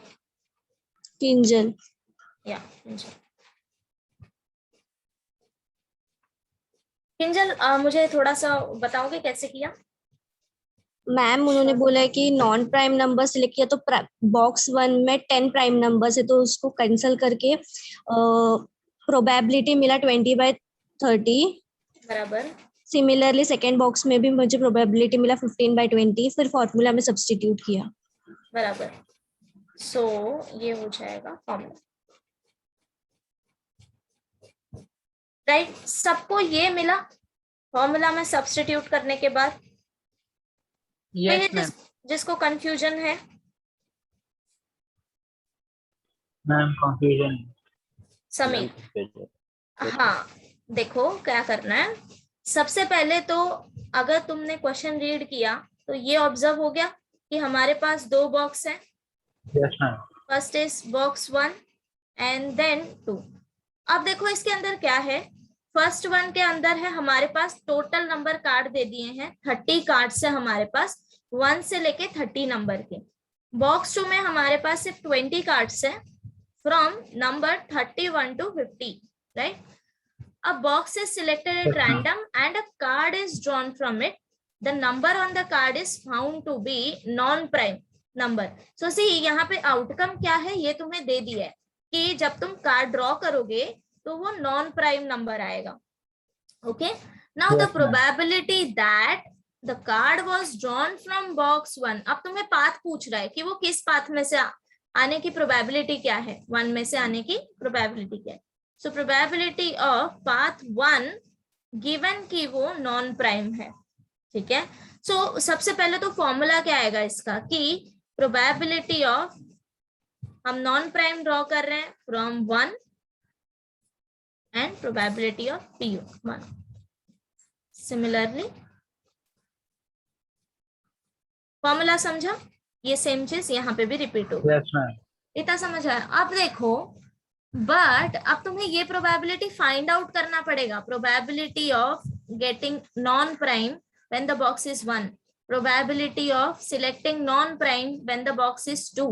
किंजल। या किंजल, मुझे थोड़ा सा बताओगे कैसे किया? मैम उन्होंने बोला है कि नॉन प्राइम नंबर सिलेक्ट किया तो बॉक्स 1 में 10 प्राइम नंबर है तो उसको कैंसिल करके प्रोबेबिलिटी मिला 20/30। बराबर। सिमिलरली सेकेंड बॉक्स में भी मुझे प्रोबेबिलिटी मिला 15/20। फिर फॉर्मूला में सब्स्टिट्यूट किया। बराबर। सो ये हो जाएगा फॉर्मूला, राइट? सबको ये मिला फॉर्मूला में सब्स्टिट्यूट करने के बाद। Yes, ma'am. जिसको कंफ्यूजन है, Ma'am, confusion. समीर। हाँ देखो क्या करना है, सबसे पहले तो अगर तुमने क्वेश्चन रीड किया तो ये ऑब्जर्व हो गया कि हमारे पास 2 बॉक्स हैं। Yes, ma'am. First is box 1 and then 2। अब देखो इसके अंदर क्या है, फर्स्ट 1 के अंदर है हमारे पास टोटल नंबर कार्ड दे दिए हैं, 30 कार्ड है हमारे पास 1 से लेके 30 नंबर के। बॉक्स 2 में हमारे पास सिर्फ 20 कार्ड्स है from number 31 to 50, right? A box is selected at random and a card is drawn from it. The number on the card is found to be non-prime number. So see यहाँ पे outcome क्या है ये तुम्हें दे दिया है कि जब तुम कार्ड ड्रॉ करोगे तो वो नॉन प्राइम नंबर आएगा। Okay, now the probability that the card was drawn from box 1। अब तुम्हें पाथ पूछ रहा है कि वो किस पाथ में से आने की प्रोबेबिलिटी क्या है, 1 में से आने की प्रोबेबिलिटी क्या है। So probability of path 1 given कि वो नॉन प्राइम है, ठीक है? सो सबसे पहले तो फॉर्मूला क्या आएगा इसका कि प्रोबेबिलिटी ऑफ, हम नॉन प्राइम ड्रॉ कर रहे हैं from 1 and probability of PU 1। Similarly formula समझा, ये सेम चीज यहाँ पे भी रिपीट होगी। Yes, ma'am. इतना समझ आया? अब देखो, बट अब तुम्हें ये प्रोबेबिलिटी फाइंड आउट करना पड़ेगा। Probability of getting non prime when the box is 1, probability of selecting non prime when the box is 2।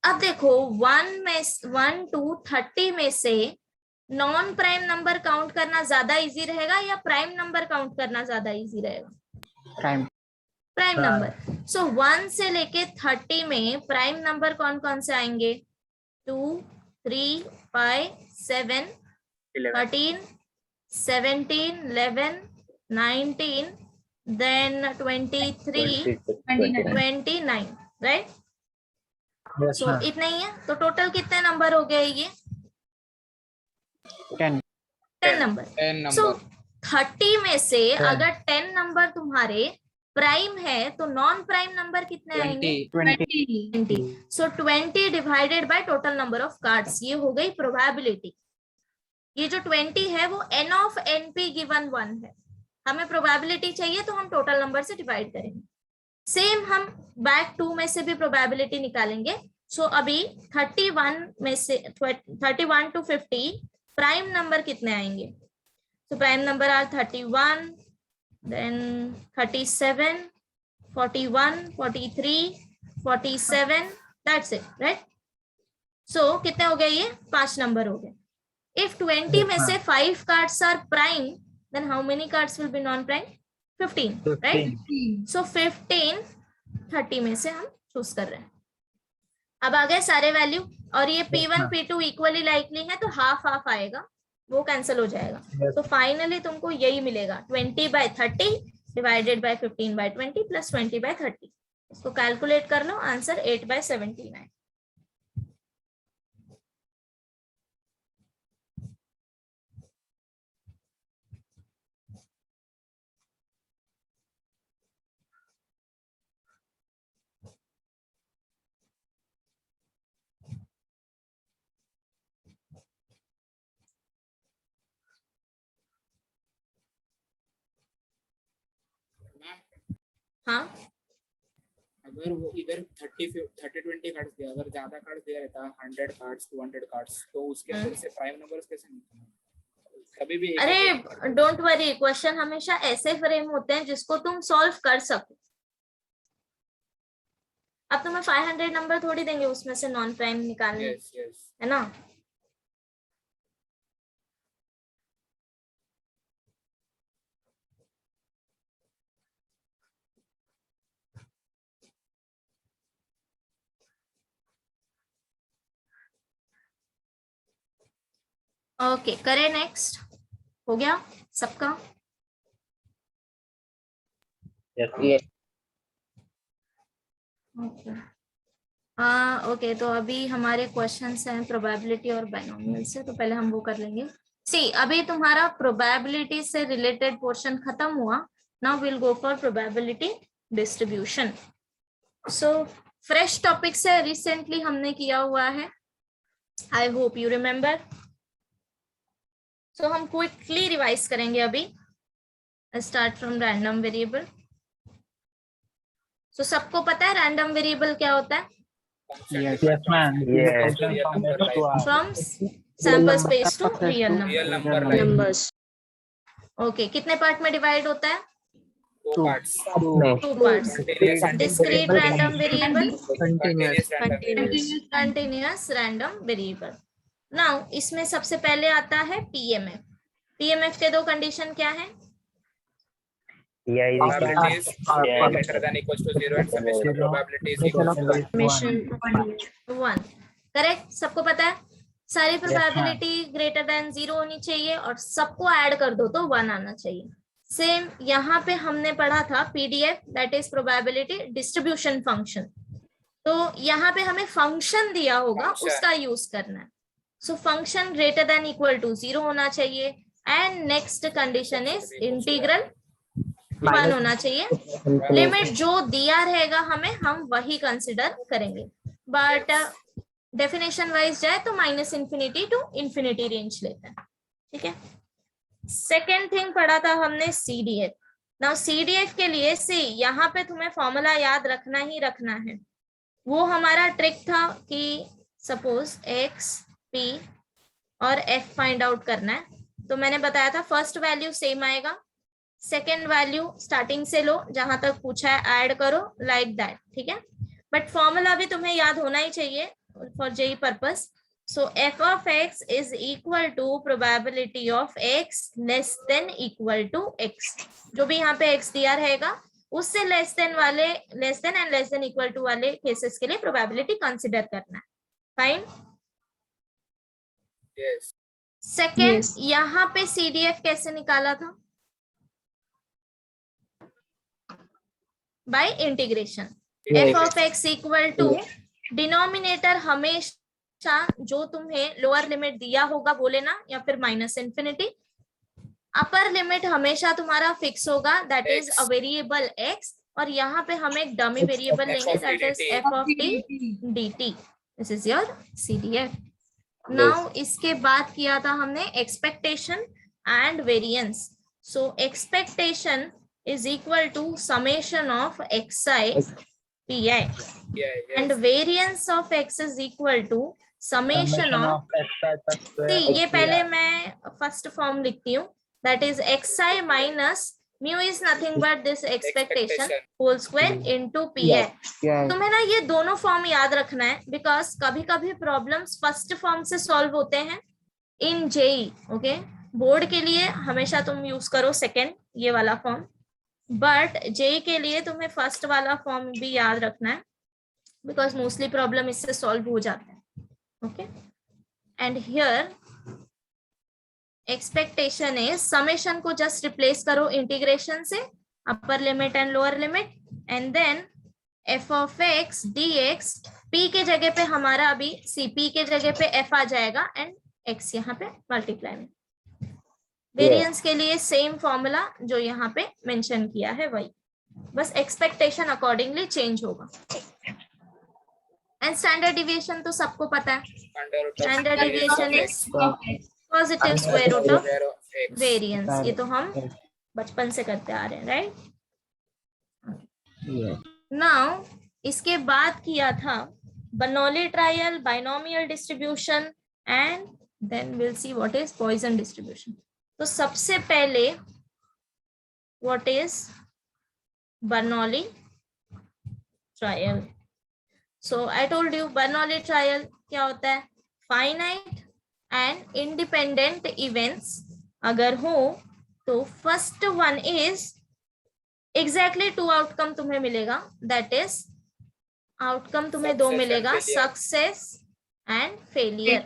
अब देखो 1 to 30 में से नॉन प्राइम नंबर काउंट करना ज्यादा इजी रहेगा या प्राइम नंबर काउंट करना ज्यादा इजी रहेगा? Prime. Prime number. सो 1 से लेके 30 में प्राइम नंबर कौन कौन से आएंगे? 2, 3, 5, 7, 13, 17, 11, 19, then 23, 29, राइट? Yes, सो ma'am. इतना ही है। तो टोटल कितने नंबर हो गए ये? 10. 10 नंबर। 10 सो नंबर 30 में से 10. अगर 10 नंबर तुम्हारे प्राइम है तो नॉन प्राइम नंबर कितने आएंगे? 20. 20। सो 20 divided by total number of cards, ये हो गई प्रोबेबिलिटी। ये जो 20 है वो n ऑफ np गिवन 1 है। हमें प्रोबेबिलिटी चाहिए तो हम टोटल नंबर से डिवाइड करेंगे। सेम हम बैक 2 में से भी प्रोबेबिलिटी निकालेंगे। सो अभी 31 में से 31 to 50 प्राइम नंबर कितने आएंगे? So prime number are 31, then 37, 41, 43, 47. That's it, right? So कितने हो गए ये? 5 नंबर हो गए। If 20 में से 5 cards are prime, then how many cards will be non-prime? 15, right? 15. So 15 30 में से हम चूज कर रहे हैं। अब आ गए सारे वैल्यू, और ये P1 P2 इक्वली लाइकली है तो हाफ हाफ आएगा, वो कैंसिल हो जाएगा। Yes. तो फाइनली तुमको यही मिलेगा 20/30 डिवाइडेड बाय 15/20 प्लस 20/30। इसको कैलकुलेट कर लो, आंसर 8/79। हाँ, अगर वो इधर 30-20 कार्ड्स दिया, अगर ज्यादा कार्ड्स दिया रहता 100 कार्ड्स 200 कार्ड्स, तो उसके अंदर से प्राइम नंबर्स कैसे निकलेंगे? कभी भी अरे डोंट वरी, क्वेश्चन हमेशा ऐसे फ्रेम होते हैं जिसको तुम सॉल्व कर सको। अब तुम्हें 500 नंबर थोड़ी देंगे उसमें से नॉन प्राइम निकालने, यस यस है ना? ओके, करें नेक्स्ट। हो गया सबका? Yes. ओके ओके, तो अभी हमारे क्वेश्चंस हैं प्रोबेबिलिटी और बाइनोमियल से, तो पहले हम वो कर लेंगे। सी, अभी तुम्हारा प्रोबेबिलिटी से रिलेटेड पोर्शन खत्म हुआ। Now will go for probability distribution. So fresh topic से रिसेंटली हमने किया हुआ है, I hope you remember. So हम क्विकली रिवाइज करेंगे अभी। Start from random variable. So सबको पता है रैंडम वेरिएबल क्या होता है? Yes. Yes, ma'am. Yes. From sample space to real real number. Number numbers. Okay, कितने पार्ट में डिवाइड होता है? 2 parts, 2 parts. Discrete random variable, continuous random variable. Now इसमें सबसे पहले आता है पीएमएफ। पीएमएफ के दो कंडीशन क्या है? Yeah, is equal probability is Yeah. greater than equals to 0 and summation of probability is equal to 1. Summation 1। Correct, सबको पता है। सारी प्रोबेबिलिटी ग्रेटर देन 0 होनी चाहिए और सबको ऐड कर दो तो 1 आना चाहिए। सेम यहाँ पे हमने पढ़ा था PDF, that is probability distribution function. तो यहाँ पे हमें फंक्शन दिया होगा, Function. उसका यूज करना है। So function greater than equal to 0 होना चाहिए and next condition is integral 1 होना चाहिए। लिमिट जो दिया रहेगा हमें, हम वही कंसिडर करेंगे। बट डेफिनेशन वाइज जाए तो -∞ to ∞ रेंज लेते हैं, ठीक है? सेकेंड थिंग पढ़ा था हमने CDF. नाउ CDF के लिए सी यहाँ पे तुम्हें फॉर्मूला याद रखना ही रखना है. वो हमारा ट्रिक था कि सपोज x p और f फाइंड आउट करना है. तो मैंने बताया था फर्स्ट वैल्यू सेम आएगा, सेकेंड वैल्यू स्टार्टिंग से लो, जहां तक पूछा है ऐड करो, लाइक दैट. ठीक है, बट फॉर्मूला भी तुम्हें याद होना ही चाहिए for JEE purpose. So f of x is equal to probability of x less than equal to x. जो भी यहाँ पे x दिया रहेगा उससे लेस देन वाले, less than and less than equal to वाले केसेस के लिए प्रोबेबिलिटी कंसिडर करना है. फाइन. Yes. Second, Yes. यहाँ पे CDF कैसे निकाला था? By integration. Yes. f of x equal to denominator हमेशा जो तुम्हें लोअर लिमिट दिया होगा वो लेना, या फिर माइनस इंफिनिटी. अपर लिमिट हमेशा तुम्हारा फिक्स होगा, that is a variable x, और यहाँ पे हम एक डमी वेरिएबल लेंगे, that is f of t dt. This is your CDF. Now इसके बाद किया था हमने expectation and variance. So expectation is equal to summation of xi pi Yeah. Yes. and variance of x is equal to summation of, see ये पहले मैं first form लिखती हूँ, that is xi minus mu is nothing but this expectation whole square into pi. Yes. तुम्हें ना ये दोनों form याद रखना है, बिकॉज कभी कभी प्रॉब्लम्स फर्स्ट फॉर्म से सॉल्व होते हैं इन जेई. ओके, बोर्ड के लिए हमेशा तुम यूज करो सेकेंड ये वाला फॉर्म, बट जेई के लिए तुम्हें फर्स्ट वाला फॉर्म भी याद रखना है, बिकॉज मोस्टली प्रॉब्लम इससे सॉल्व हो जाता है. Okay, and here expectation is summation को जस्ट रिप्लेस करो इंटीग्रेशन से, upper limit and lower limit, and then f of x dx, p के जगह पे हमारा अभी cp के जगह पे f आ जाएगा एंड x यहाँ पे मल्टीप्लाई में. वेरिएंस के लिए सेम फॉर्मूला जो यहाँ पे मेंशन किया है वही, बस एक्सपेक्टेशन अकॉर्डिंगली चेंज होगा. एंड स्टैंडर्ड डिविएशन तो सबको पता है, standard deviation is positive square root of variance. ये तो हम बचपन से करते आ रहे हैं, राइट. नाउ इसके बाद किया था Bernoulli trial, binomial distribution, and then will see what is Poisson distribution. तो सबसे पहले what is Bernoulli trial. So I told you Bernoulli trial क्या होता है, फाइनाइट एंड इंडिपेंडेंट इवेंट्स अगर हो तो first one is exactly 2 outcome तुम्हें मिलेगा, दैट इज आउटकम तुम्हें 2 मिलेगा, सक्सेस एंड फेलियर,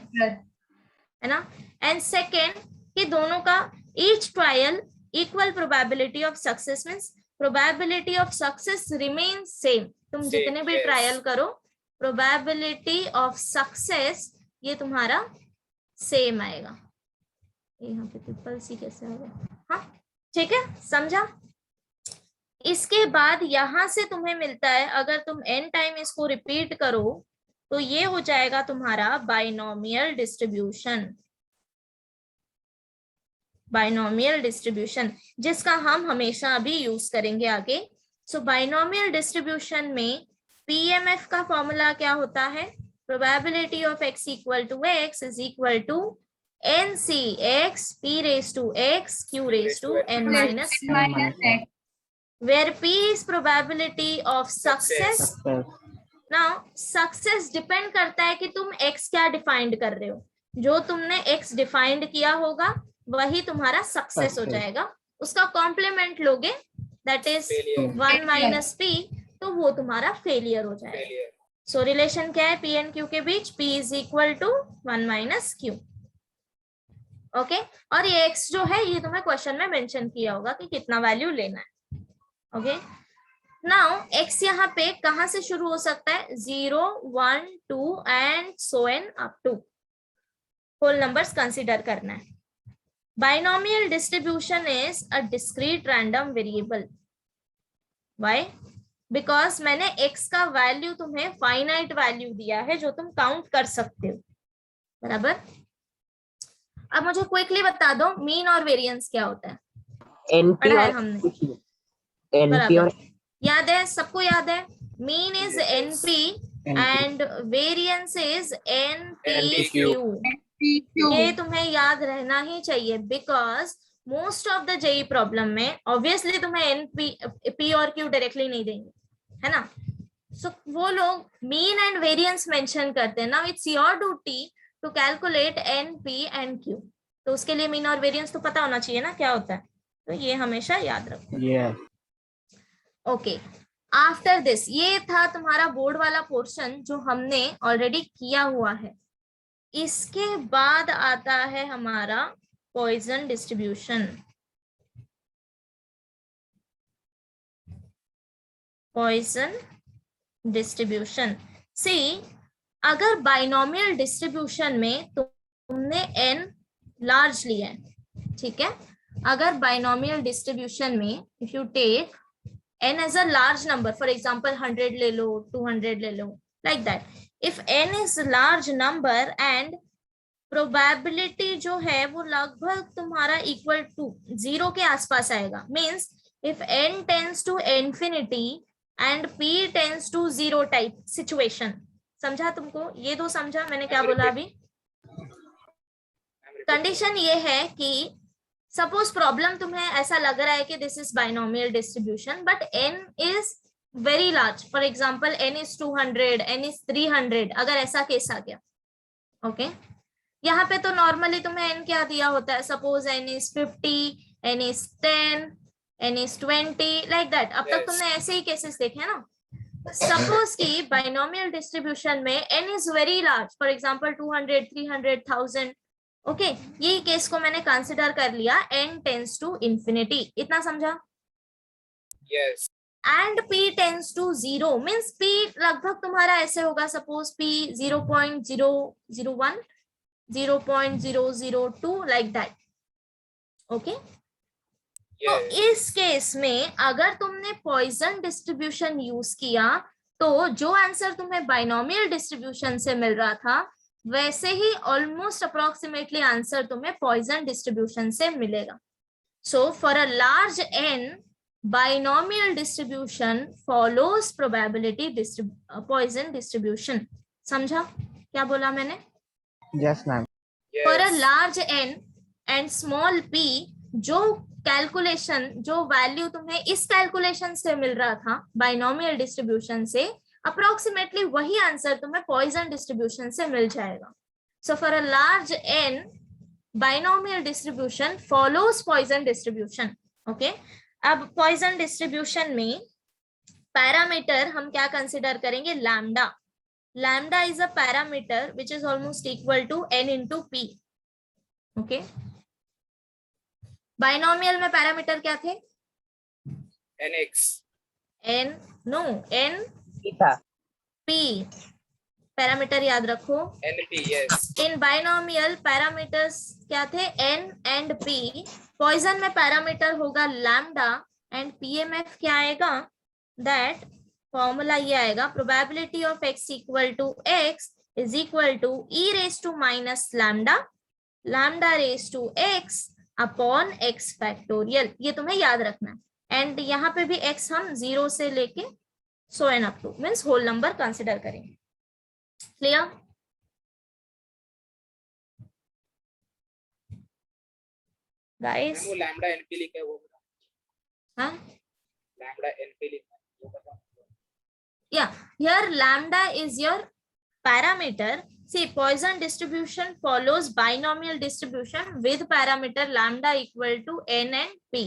है ना. एंड सेकेंड कि दोनों का each trial equal probability of success, means probability of success remain same. तुम जितने भी ट्रायल करो प्रोबेबिलिटी ऑफ सक्सेस ये तुम्हारा सेम आएगा. यहाँ पे ट्रिपल सी कैसे होगा, हाँ ठीक है, समझा. इसके बाद यहां से तुम्हें मिलता है, अगर तुम n टाइम इसको रिपीट करो तो ये हो जाएगा तुम्हारा बाइनोमियल डिस्ट्रीब्यूशन. बाइनोमियल डिस्ट्रीब्यूशन जिसका हम हमेशा अभी यूज करेंगे आगे. सो बाइनोमियल डिस्ट्रीब्यूशन में पीएमएफ का फॉर्मूला क्या होता है, probability of x equal to x is equal to NCx p raised to x q raised to n minus x, where p is probability of success. Now success depend करता है कि तुम x क्या defined कर रहे हो. जो तुमने x डिफाइंड किया होगा वही तुम्हारा सक्सेस हो जाएगा. उसका कॉम्प्लीमेंट लोगे दैट इज 1 माइनस p, तो वो तुम्हारा फेलियर हो जाएगा. सो रिलेशन क्या है p एंड q के बीच, p is equal to 1 minus q. Okay, और ये x जो है ये तुम्हें क्वेश्चन में मेंशन किया होगा कि कितना वैल्यू लेना है. ओके, नाउ x यहाँ पे कहां से शुरू हो सकता है, 0 1 2 and so N up to whole numbers consider करना है. Binomial distribution is a discrete random variable. Why, because मैंने x का वैल्यू तुम्हें फाइनाइट वैल्यू दिया है जो तुम काउंट कर सकते हो, बराबर. अब मुझे क्विकली बता दो मीन और वेरिएंस क्या होता है। एनपी पढ़ा है और हमने, एनपी बराबर और याद है, सबको याद है। Mean is NP and variance is NPQ. ये तुम्हें याद रहना ही चाहिए because most of the JEE problem में ऑब्वियसली तुम्हें एनपी पी और क्यू डायरेक्टली नहीं देंगे, है ना। सो वो लोग मीन एंड वेरिएंस मेंशन करते हैं। Now it's your duty to calculate n p and q. तो उसके लिए मीन और वेरिएंस तो पता होना चाहिए ना क्या होता है, तो ये हमेशा याद रखो। Yes. ओके, आफ्टर दिस ये था तुम्हारा बोर्ड वाला पोर्शन जो हमने ऑलरेडी किया हुआ है। इसके बाद आता है हमारा पॉइजन डिस्ट्रीब्यूशन। पॉइजन डिस्ट्रीब्यूशन सी, अगर बाइनोमियल डिस्ट्रीब्यूशन में तुमने n लार्ज लिया है, ठीक है, अगर बाइनोमियल डिस्ट्रीब्यूशन में if you take n as a large number, for example 100 ले लो, 200 ले लो, like that, if n is large number and probability जो है वो लगभग तुम्हारा इक्वल टू 0 के आसपास आएगा, means if n tends to infinity and p tends to 0 type situation. समझा तुमको? ये दो समझा मैंने क्या बोला अभी? कंडीशन ये है कि सपोज प्रॉब्लम तुम्हें ऐसा लग रहा है कि this is binomial distribution but n is very large, for example n is 200, n is 300, अगर ऐसा केस आ गया, ओके यहाँ पे तो नॉर्मली तुम्हें n क्या दिया होता है, suppose n is 50, n is 10, n is 20, like that. अब तक तुमने ऐसे ही केसेस देखे ना। सपोज की बाइनोमियल डिस्ट्रीब्यूशन में n is very large, for example 200, 300, 1000, okay ये केस को मैंने कंसिडर कर लिया n टेंस टू इंफिनिटी, इतना समझा? Yes. And p tends to 0 means p लगभग तुम्हारा ऐसे होगा, suppose p 0.001, 0.002 like that, okay. तो इस केस में अगर तुमने पॉइजन डिस्ट्रीब्यूशन यूज किया तो जो आंसर तुम्हें बाइनोमियल डिस्ट्रीब्यूशन से मिल रहा था वैसे ही ऑलमोस्ट अप्रोक्सीमेटली आंसर तुम्हें पॉइजन डिस्ट्रीब्यूशन से मिलेगा। सो for a large n binomial distribution follows probability Poisson distribution। समझा क्या बोला मैंने? Yes, ma'am. For a large n and small p, जो कैलकुलेशन, जो वैल्यू तुम्हें इस कैलकुलेशन से मिल रहा था बाइनोमियल डिस्ट्रीब्यूशन से, अप्रोक्सीमेटली वही आंसर तुम्हें पॉइजन डिस्ट्रीब्यूशन से मिल जाएगा। So for a large n binomial distribution follows Poisson distribution, okay. अब पॉइजन डिस्ट्रीब्यूशन में पैरामीटर हम क्या कंसिडर करेंगे? Lambda. Lambda is a parameter which is almost equal to n into p, okay. Binomial में parameter क्या थे? nx n no n था p, parameter याद रखो np। यस। इन बाइनोमियल पैरामीटर्स क्या थे? n and p। पॉइजन में पैरामीटर होगा लैम्डा एंड पीएमएफ क्या आएगा? दैट फॉर्मूला ये आएगा, probability of x equal to x is equal to e raise to minus lambda, lambda raise to x upon x factorial. ये तुम्हें याद रखना है। एंड यहाँ पे भी x हम 0 से लेके so N up to means whole number consider करेंगे। क्लियर? गाइस वो लैम्डा np लिखा है वो बता। हाँ, लैम्डा np लिखा है वो बता। yeah, here lambda is your parameter. See, Poisson distribution follows binomial distribution with parameter lambda equal to n and p।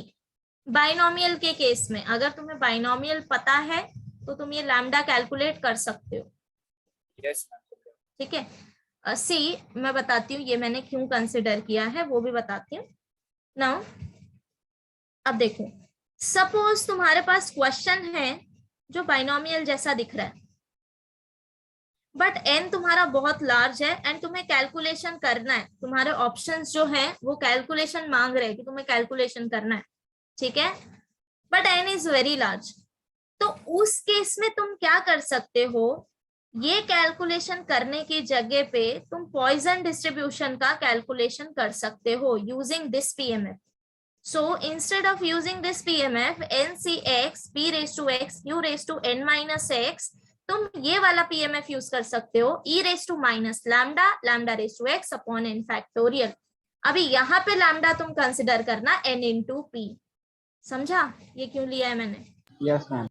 Binomial के केस में अगर तुम्हें बाइनोमियल पता है तो तुम ये लैम्डा कैलकुलेट कर सकते हो। यस। ठीक है, सी मैं बताती हूँ ये मैंने क्यों कंसिडर किया है वो भी बताती हूँ। नाउ अब देखो, सपोज तुम्हारे पास क्वेश्चन है जो बाइनोमियल जैसा दिख रहा है बट n तुम्हारा बहुत लार्ज है एंड तुम्हें कैलकुलेशन करना है, तुम्हारे ऑप्शंस जो है वो कैलकुलेशन मांग रहे हैं कि तुम्हें कैलकुलेशन करना है, ठीक है, but n is very large. तो उस केस में तुम क्या कर सकते हो? ये कैलकुलेशन करने की जगह पे तुम पॉइजन डिस्ट्रीब्यूशन का कैलकुलेशन कर सकते हो using this PMF. So instead of using this PMF NCx p raised to x u raised to n minus x, तुम ये वाला पीएमएफ यूज कर सकते हो e raised to minus lambda lambda raised to x upon n factorial. अभी यहाँ पे lambda तुम कंसिडर करना n into p. समझा ये क्यों लिया है मैंने? Yes, ma'am.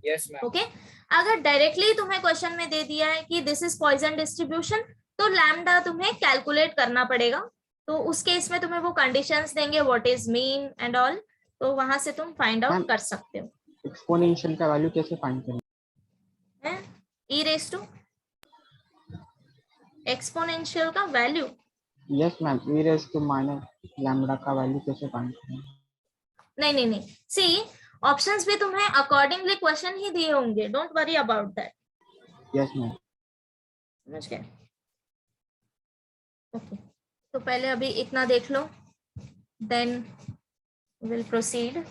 Yes, ma'am. Okay अगर डायरेक्टली तुम्हें क्वेश्चन में दे दिया है कि दिस इज पॉइजन डिस्ट्रीब्यूशन, तो लैम्डा तुम्हें कैलकुलेट करना पड़ेगा. तो उस केस में तुम्हें वो कंडीशंस देंगे what is mean and all, तो वहां से तुम फाइंड आउट Ma'am. कर सकते हो. Exponential का वैल्यू कैसे फाइंड करें? है e रेज टू एक्सपोनेंशियल का value. Yes, ma'am. E raised to minus lambda का वैल्यू कैसे फाइंड करें? नहीं सी ऑप्शंस भी तुम्हें अकॉर्डिंगली क्वेश्चन ही दिए होंगे, don't worry about that. Yes, ma'am. समझ गए? ओके तो पहले अभी इतना देख लो, देन विल प्रोसीड.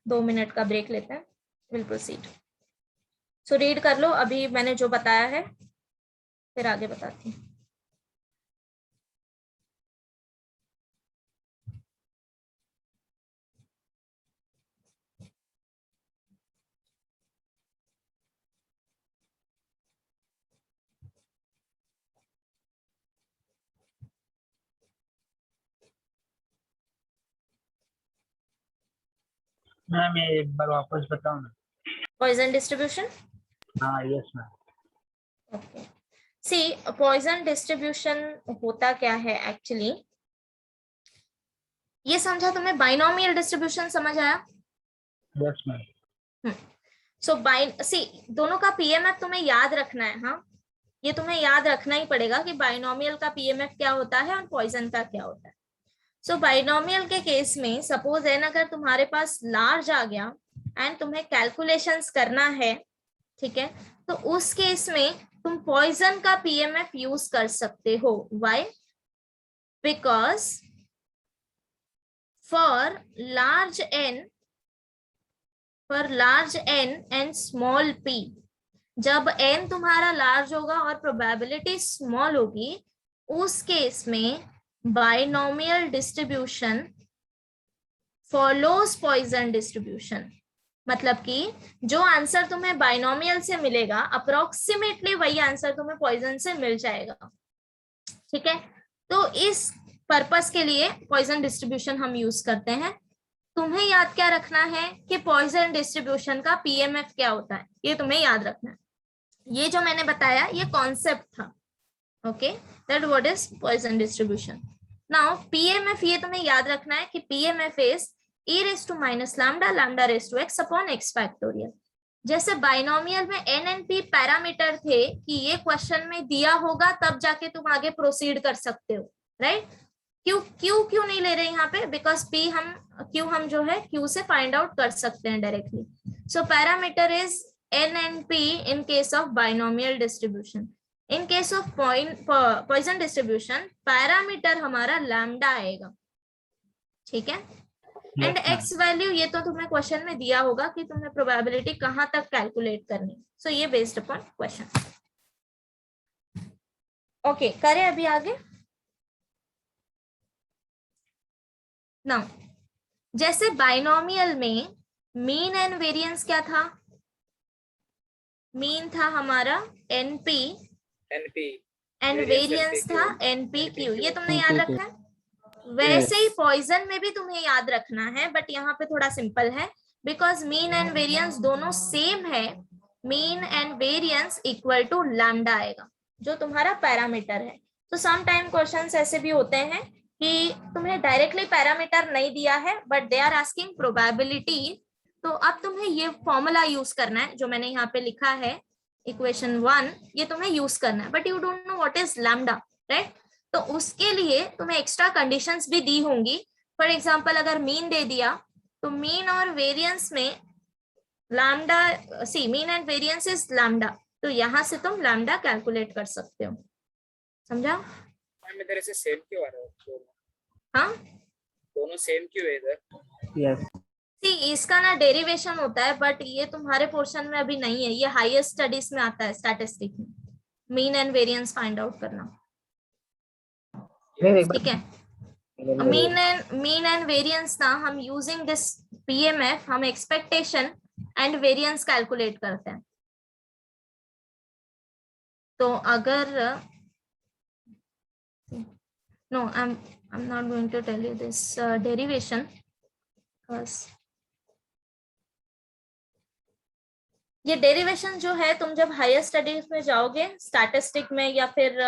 2 मिनट का ब्रेक लेते हैं, विल प्रोसीड. सो रीड कर लो अभी मैंने जो बताया है, फिर आगे बताती हूँ. मैम ये एक बार वापस बताओ ना. Poisson distribution. हाँ यस मैम. ओके सी पॉइजन डिस्ट्रीब्यूशन होता क्या है एक्चुअली, ये समझा तुम्हें? बाइनोमियल डिस्ट्रीब्यूशन समझ आया? Yes ma'am. सो सी दोनों का पीएमएफ तुम्हें याद रखना है. हाँ ये तुम्हें याद रखना ही पड़ेगा कि बाइनोमियल का पीएमएफ क्या होता है और पॉइजन का क्या होता है. सो बाइनोमियल के केस में सपोज एन अगर तुम्हारे पास लार्ज आ गया एंड तुम्हें कैलकुलेशंस करना है, ठीक है, तो उस केस में तुम पॉइजन का पीएमएफ यूज कर सकते हो. Why? Because for large n and small p, जब n तुम्हारा लार्ज होगा और प्रोबेबिलिटी स्मॉल होगी, उस केस में binomial distribution follows Poisson distribution. मतलब कि जो आंसर तुम्हें बाइनोमियल से मिलेगा अप्रोक्सीमेटली वही आंसर तुम्हें पॉइजन से मिल जाएगा. ठीक है, तो इस पर्पस के लिए पॉइजन डिस्ट्रीब्यूशन हम यूज करते हैं. तुम्हें याद क्या रखना है कि पॉइजन डिस्ट्रीब्यूशन का पीएमएफ क्या होता है, ये तुम्हें याद रखना है. ये जो मैंने बताया ये कॉन्सेप्ट था. Okay that what is Poisson distribution. Now PMF ये तुम्हें याद रखना है कि PMF is e raised to minus lambda lambda raised to x upon x factorial. जैसे बाइनोमियल में n and p पैरामीटर थे कि ये क्वेश्चन में दिया होगा तब जाके तुम आगे प्रोसीड कर सकते हो, राइट? क्यों नहीं ले रहे यहाँ पे? बिकॉज क्यू हम जो है क्यू से फाइंड आउट कर सकते हैं directly. So parameter is n and p in case of binomial distribution. In case of Poisson distribution parameter हमारा लैम्डा आएगा. ठीक है, एंड एक्स वैल्यू ये तो तुम्हें क्वेश्चन में दिया होगा कि तुम्हें प्रोबेबिलिटी कहां तक कैलकुलेट करनी. सो ये बेस्ड अपॉन क्वेश्चन. ओके करें अभी आगे. नाउ जैसे बाइनोमियल में मीन एंड वेरिएंस क्या था? मीन था हमारा np एंड वेरिएंस था npq. ये तुमने याद रखा है. वैसे ही पॉइजन में भी तुम्हें याद रखना है, बट यहाँ पे थोड़ा सिंपल है बिकॉज मीन एंड वेरिएंस दोनों सेम है. Mean and variance equal to lambda आएगा जो तुम्हारा पैरामीटर है. तो सम टाइम क्वेश्चंस ऐसे भी होते हैं कि तुम्हें डायरेक्टली पैरामीटर नहीं दिया है but they are asking probability. तो अब तुम्हें ये फॉर्मूला यूज करना है जो मैंने यहाँ पे लिखा है इक्वेशन 1, ये तुम्हें यूज करना है, but you don't know what is lambda, right? तो उसके लिए तुम्हें एक्स्ट्रा कंडीशंस भी दी होंगी. फॉर एग्जांपल अगर मीन दे दिया तो मीन और वेरिएंस में lambda, see mean and variance is lambda, तो यहाँ से तुम लैम्डा कैलकुलेट कर सकते हो. समझा? इधर से सेम क्यों आ रहा है? हाँ दोनों सेम क्यों है इधर? Yes. सी इसका ना डेरिवेशन होता है, बट ये तुम्हारे पोर्शन में अभी नहीं है, ये हायर स्टडीज में आता है, स्टैटिस्टिक में mean and variance find out करना। नहीं, एक ठीक है, बार मीन एंड वेरिएंस ना हम यूजिंग दिस पीएमएफ हम एक्सपेक्टेशन एंड वेरिएंस कैलकुलेट करते हैं। तो अगर no I am not going to tell you this derivation, ये डेरिवेशन जो है तुम जब हायर स्टडीज में जाओगे स्टैटिस्टिक में या फिर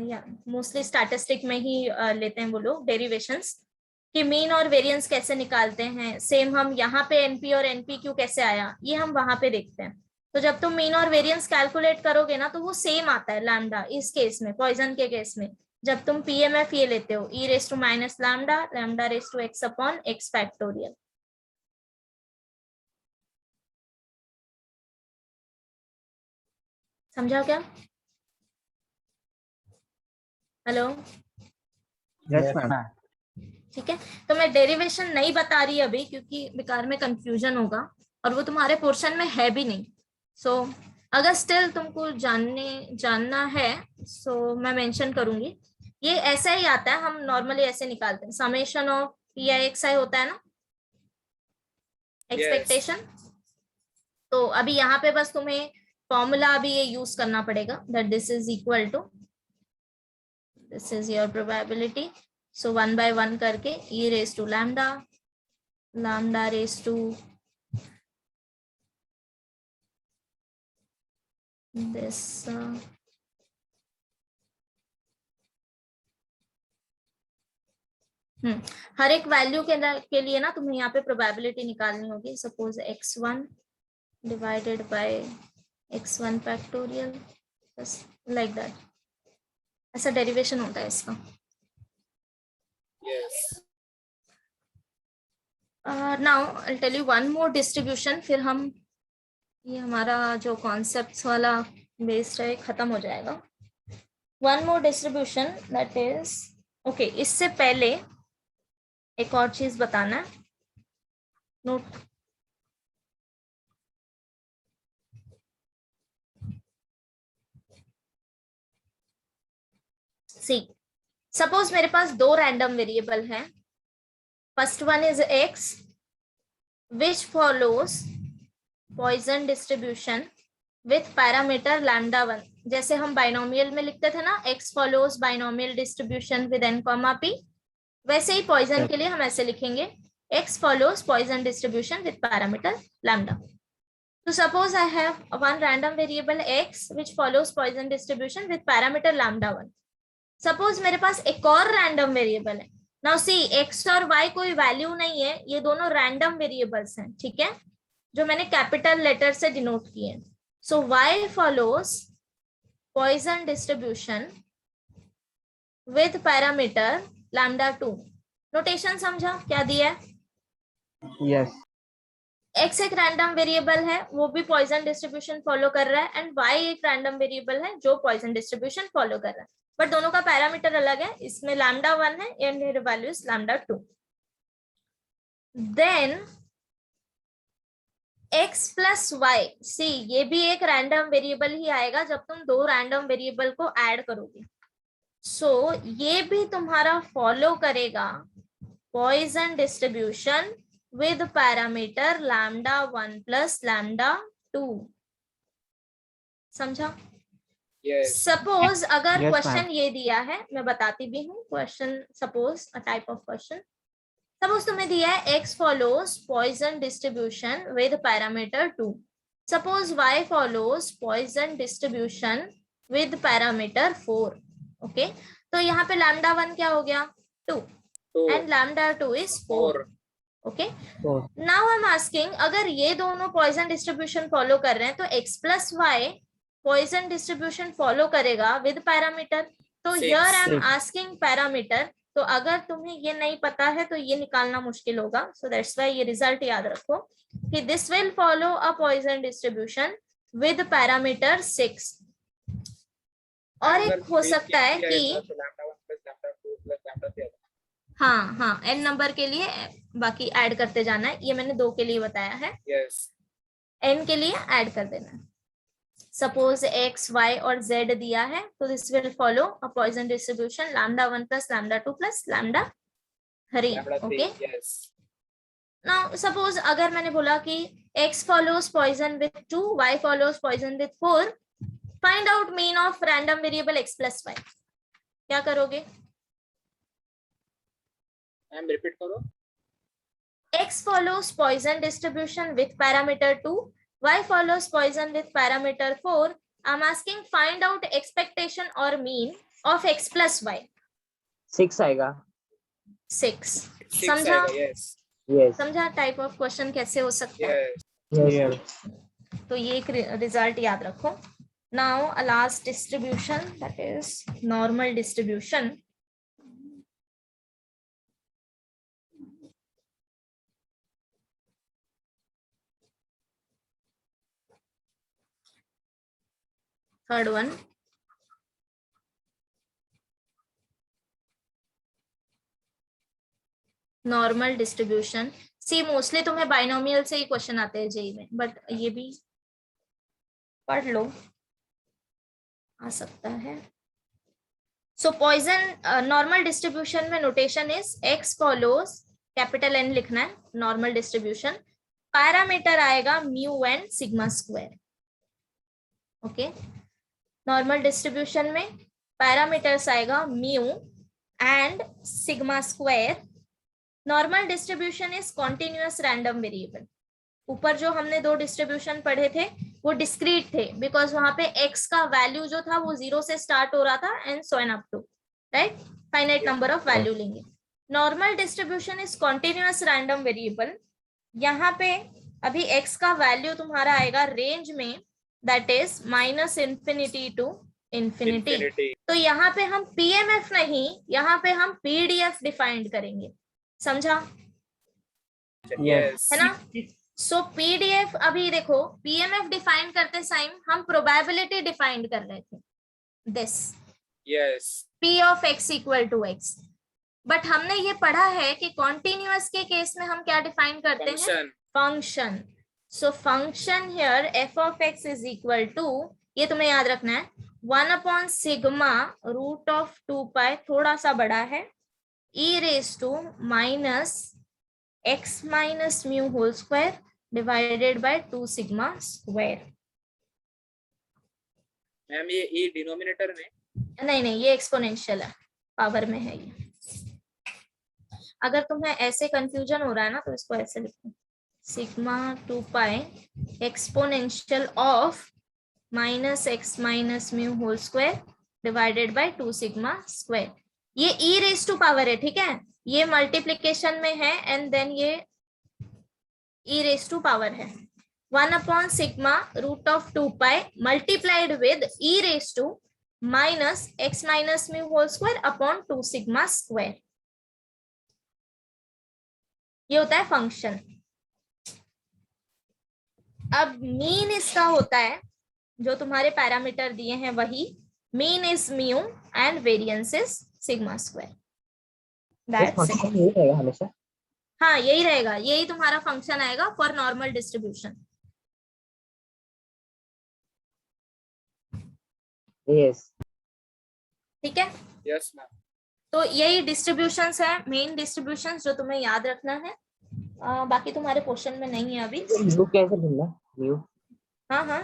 या मोस्टली स्टैटिस्टिक में ही लेते हैं वो लोग डेरिवेशंस कि मीन और वेरिएंस कैसे निकालते हैं। सेम हम यहाँ पे एनपी और एनपीक्यू कैसे आया ये हम वहां पे देखते हैं। तो जब तुम मीन और वेरिएंस कैलकुलेट करोगे ना तो वो सेम आता है लैम्डा इस केस में, पॉइजन के केस में जब तुम पीएमएफ ये लेते हो e raise to minus lambda lambda raise to X upon X factorial. समझा क्या? Hello, Yes, ma'am. ठीक है। तो मैं डेरिवेशन नहीं बता रही अभी क्योंकि बेकार में कंफ्यूजन होगा और वो तुम्हारे पोर्शन में है भी नहीं। सो अगर स्टिल तुमको जानना है सो मैं मेंशन करूंगी। ये ऐसा ही आता है, हम नॉर्मली ऐसे निकालते हैं summation of P I X I होता है ना एक्सपेक्टेशन। तो अभी यहाँ पे बस तुम्हें फॉर्मूला अभी ये यूज करना पड़ेगा that this is equal to this is your probability. So 1 by 1 करके e raise to lambda lambda raise to this हर एक वैल्यू के लिए ना तुम्हें यहाँ पे प्रोबेबिलिटी निकालनी होगी। Suppose x1 divided by x1 factorial like that, ऐसा डेरिवेशन होता है इसका। Yes. Now I'll tell you one more distribution, फिर हम ये हमारा जो concepts वाला बेस्ड है खत्म हो जाएगा। One more distribution that is okay, इससे पहले एक और चीज बताना है, नोट सी। सपोज मेरे पास दो रैंडम वेरिएबल हैं। First one is x which follows Poisson distribution with parameter lambda 1। जैसे हम बाइनोमियल में लिखते थे ना x follows binomial distribution with n, p, वैसे ही Poisson के लिए हम ऐसे लिखेंगे x follows Poisson distribution with parameter lambda। So suppose I have one random variable x which follows Poisson distribution with parameter lambda 1। Suppose मेरे पास एक और random variable है। नाउ सी x और y कोई वैल्यू नहीं है, ये दोनों रैंडम वेरिएबल्स हैं, ठीक है, जो मैंने कैपिटल लेटर से डिनोट किए हैं। सो y follows Poisson distribution with parameter lambda 2। Notation समझा क्या दिया है? Yes. x एक रैंडम वेरिएबल है वो भी पॉइसन डिस्ट्रीब्यूशन फॉलो कर रहा है एंड y एक रैंडम वेरिएबल है जो पॉइसन डिस्ट्रीब्यूशन फॉलो कर रहा है, बट दोनों का पैरामीटर अलग है। इसमें लैम्डा 1 है and here value is lambda 2। Then x plus Y, see ये भी एक रैंडम वेरिएबल ही आएगा जब तुम दो रैंडम वेरिएबल को ऐड करोगे। सो ये भी तुम्हारा फॉलो करेगा Poisson distribution with parameter lambda 1 plus lambda 2। समझा? Yes. सपोज अगर Yes, क्वेश्चन ma'am. ये दिया है, मैं बताती भी हूँ question. Suppose a type of question, suppose तुम्हें दिया है x follows Poisson distribution with parameter 2। Suppose y follows Poisson distribution with parameter 4। Okay, तो यहाँ पे lambda 1 क्या हो गया? 2 and lambda 2 is 4। Okay, now I am asking अगर ये दोनों पॉइसन डिस्ट्रीब्यूशन फॉलो कर रहे हैं तो x plus y Poisson distribution follow करेगा विद पैरामीटर। तो here I am asking parameter. तो अगर तुम्हें ये नहीं पता है तो ये निकालना मुश्किल होगा। सो दैट्स व्हाई ये रिजल्ट याद रखो कि this will follow a Poisson distribution with parameter 6। और एक हो सकता है कि हाँ हाँ, n नंबर के लिए बाकी ऐड करते जाना है, ये मैंने 2 के लिए बताया है, yes n के लिए ऐड कर देना है। सपोज x, y और z दिया है, तो this will follow a Poisson distribution λ1 plus λ2 plus λ3। lambda 3 okay, yes now suppose अगर मैंने बोला कि x follows poison with 2, y follows poison with 4, find out mean of random variable x plus y, क्या करोगे? Ma'am repeat करो। x follows poison distribution with parameter 2, y follows poison with parameter 4. I'm asking find out expectation or mean of x plus y. 6 आएगा। 6 6 समझा? आएगा yes Yes. समझा type of question कैसे हो सकता है? yes Yes. तो ये एक रिजल्ट याद रखो। Now a last distribution, that is normal distribution. Third one, normal distribution. See mostly तुम्हें बाइनोमियल से ही क्वेश्चन आते हैं जेई में, बट ये भी पढ़ लो, आ सकता है। सो पॉइजन नॉर्मल डिस्ट्रीब्यूशन में notation is x follows, capital N लिखना है नॉर्मल डिस्ट्रीब्यूशन, पैरामीटर आएगा mu and sigma square. Okay, normal distribution में पैरामीटर्स आएगा mu and sigma square. Normal distribution is continuous random variable. ऊपर जो हमने 2 डिस्ट्रीब्यूशन पढ़े थे वो डिस्क्रीट थे, बिकॉज वहां पे x का वैल्यू जो था वो 0 से स्टार्ट हो रहा था and so N up to, right, finite number of value लेंगे। Normal distribution is continuous random variable. यहाँ पे अभी x का वैल्यू तुम्हारा आएगा रेंज में, दैट इज -∞ to ∞। तो यहाँ पे हम PMF नहीं, यहाँ पे हम PDF डिफाइंड करेंगे, समझा? yes है ना? सो PDF, अभी देखो PMF डिफाइन करते टाइम हम प्रोबेबिलिटी डिफाइंड कर रहे थे, this yes P of x equal to x, but हमने ये पढ़ा है कि कॉन्टिन्यूअस के केस में हम क्या डिफाइन करते हैं? function function. So function here f of x is equal to, ये तुम्हें याद रखना है, 1/सिग्मा रूट ऑफ 2 पाई, थोड़ा सा बड़ा है, e raised to minus x minus mu whole square divided by 2 sigma square. Ma'am ये e डिनोमिनेटर में नहीं, ये एक्सपोनेंशियल है, पावर में है ये। अगर तुम्हें ऐसे कंफ्यूजन हो रहा है ना तो इसको ऐसे लिखो, sigma 2 pi exponential of minus x minus mu whole square divided by 2 sigma square. ये e रेज टू पावर है, ठीक है, ये मल्टीप्लीकेशन में है एंड देन ये e रेज टू पावर है। 1/सिग्मा root of 2 pi multiplied with e raise to minus x minus mu whole square upon 2 sigma square, ये होता है फंक्शन। अब मीन इसका होता है, जो तुम्हारे पैरामीटर दिए हैं वही, mean is mu and variance is sigma square, that's it. यही रहेगा हमेशा। हाँ यही रहेगा, यही तुम्हारा फंक्शन आएगा फॉर नॉर्मल डिस्ट्रीब्यूशन। Yes. ठीक है, yes मैम तो यही डिस्ट्रीब्यूशंस है, मेन डिस्ट्रीब्यूशंस जो तुम्हें याद रखना है। बाकी तुम्हारे क्वेश्चन में नहीं है अभी। म्यू कैसे ढूंढना? म्यू। हाँ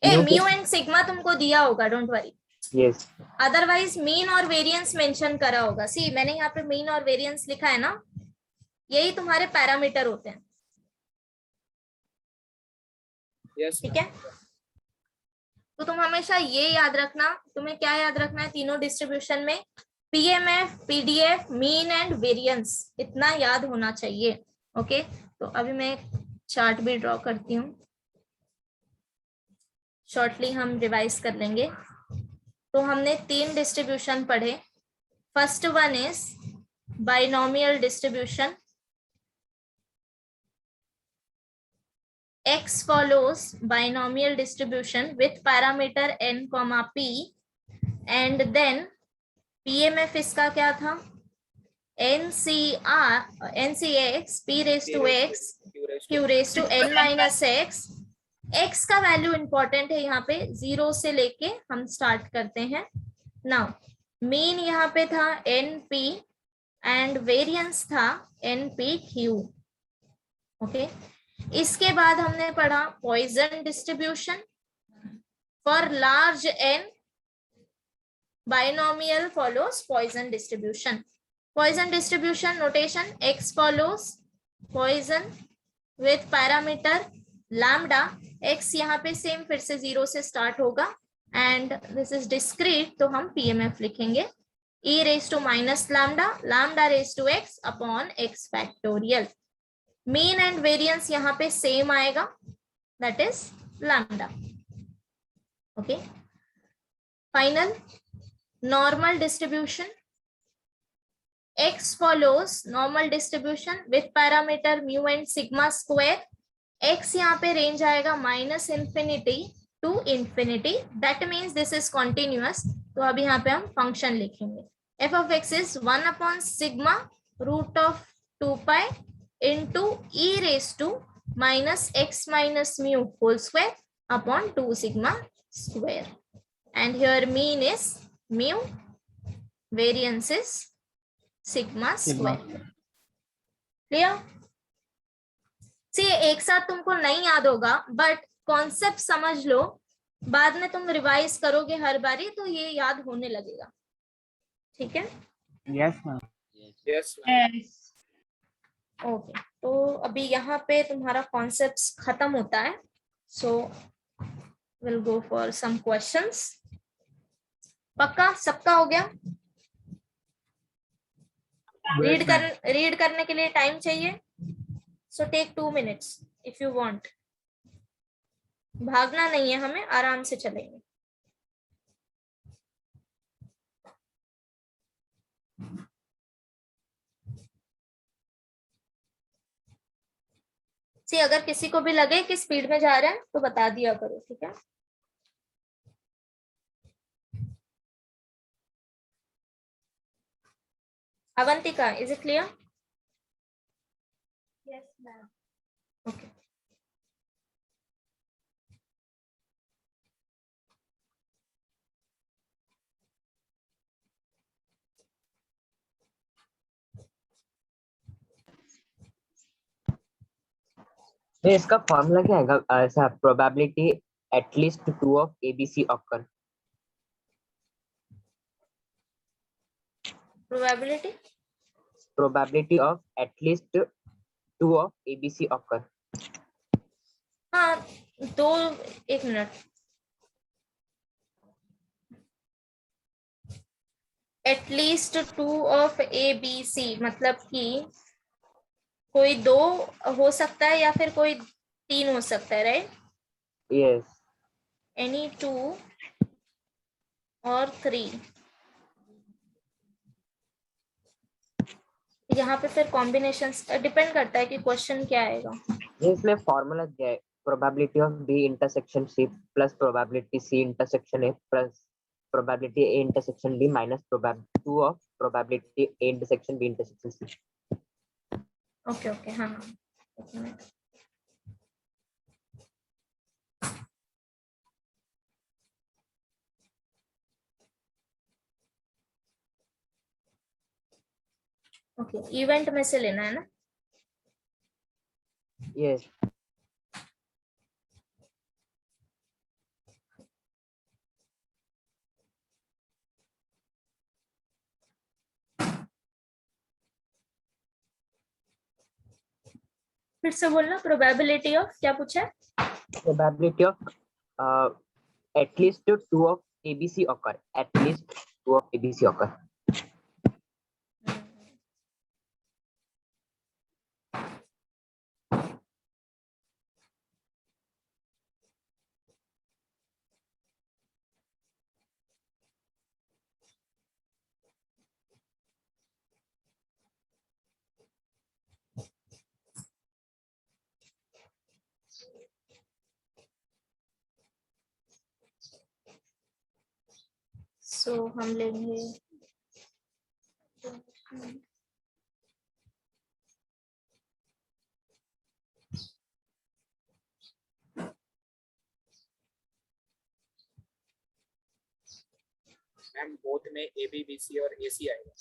ए म्यू एंड सिग्मा तुमको दिया होगा, don't worry. Yes. Otherwise mean और वेरिएंस मेंशन करा होगा। सी मैंने यहाँ पे मीन और वेरिएंस लिखा है ना, यही तुम्हारे पैरामीटर होते हैं, yes ठीक है। तो तुम हमेशा ये याद रखना, तुम्हें क्या याद रखना है तीनों डिस्ट्रीब्यूशन में, PMF, PDF, mean and variance, इतना याद होना चाहिए। ओके, तो अभी मैं चार्ट भी ड्रॉ करती हूँ, शॉर्टली हम रिवाइज कर लेंगे। तो हमने 3 डिस्ट्रीब्यूशन पढ़े। First one is binomial distribution, x follows binomial distribution with parameter n, p, and then PMF इसका क्या था? NCX P raised to X Q raised to Q raised to N minus X. X का value important है यहाँ पे, 0 से लेके हम स्टार्ट करते हैं. नाउ मीन यहाँ पे था NP एंड वेरिएंस था NPQ. ओके, इसके बाद हमने पढ़ा Poisson distribution for large N. Binomial follows Poisson distribution. Poisson distribution notation, X follows Poisson with parameter lambda. X यहाँ पे सेम फिर से 0 से स्टार्ट होगा एंड दिस इज डिस्क्रीट, तो हम PMF लिखेंगे e raised to minus lambda, lambda raised to x upon x factorial. Mean and variance यहाँ पे सेम आएगा, that is lambda. Okay, final normal distribution. X follows normal distribution with parameter mu and sigma square. X यहाँ पे range आएगा minus infinity to infinity. That means this is continuous. तो अब यहाँ पे हम फंक्शन लिखेंगे. F of x is 1 upon sigma root of 2 pi into e raised to minus x minus mu whole square upon 2 sigma square. And here mean is mu, variance is sigma square. Clear? See एक साथ तुमको नहीं याद होगा but concept समझ लो, बाद में तुम रिवाइज करोगे हर बारी तो ये याद होने लगेगा. ठीक है? Yes ma'am. Yes. ओके, तो अभी यहाँ पे तुम्हारा कॉन्सेप्ट खत्म होता है. So will go for some questions. पक्का सबका हो गया? रीड करने के लिए टाइम चाहिए, so take 2 minutes if you want. भागना नहीं है हमें, आराम से चलेंगे. सी अगर किसी को भी लगे कि स्पीड में जा रहे हैं तो बता दिया करो, ठीक है? Avantika, is it clear? Yes, ma'am. Okay. ये इसका फॉर्मूला क्या है? ऐसा probability at least 2 of ABC occur. Probability of at least 2 of ABC occur. हाँ, दो, एक मिनट. एटलीस्ट 2 ऑफ ABC मतलब कि कोई 2 हो सकता है या फिर कोई 3 हो सकता है, राइट? Yes. Any 2 or 3. यहाँ पे फिर कॉम्बिनेशंस डिपेंड करता है कि क्वेश्चन क्या आएगा. इसमें फॉर्मूला क्या है? Probability of B intersection C plus probability C intersection A plus probability A intersection B minus 2 of probability A intersection B intersection C. Okay okay, हाँ हाँ, एक मिनट. ओके, इवेंट में से लेना है ना? Yes. फिर से बोलना. प्रोबेबिलिटी ऑफ क्या पूछा? Probability of at least 2 of ABC occur. At least 2 of ABC occur. सो हम लेंगे मैम बोथ में ए बी बी सी और ए सी आएगा.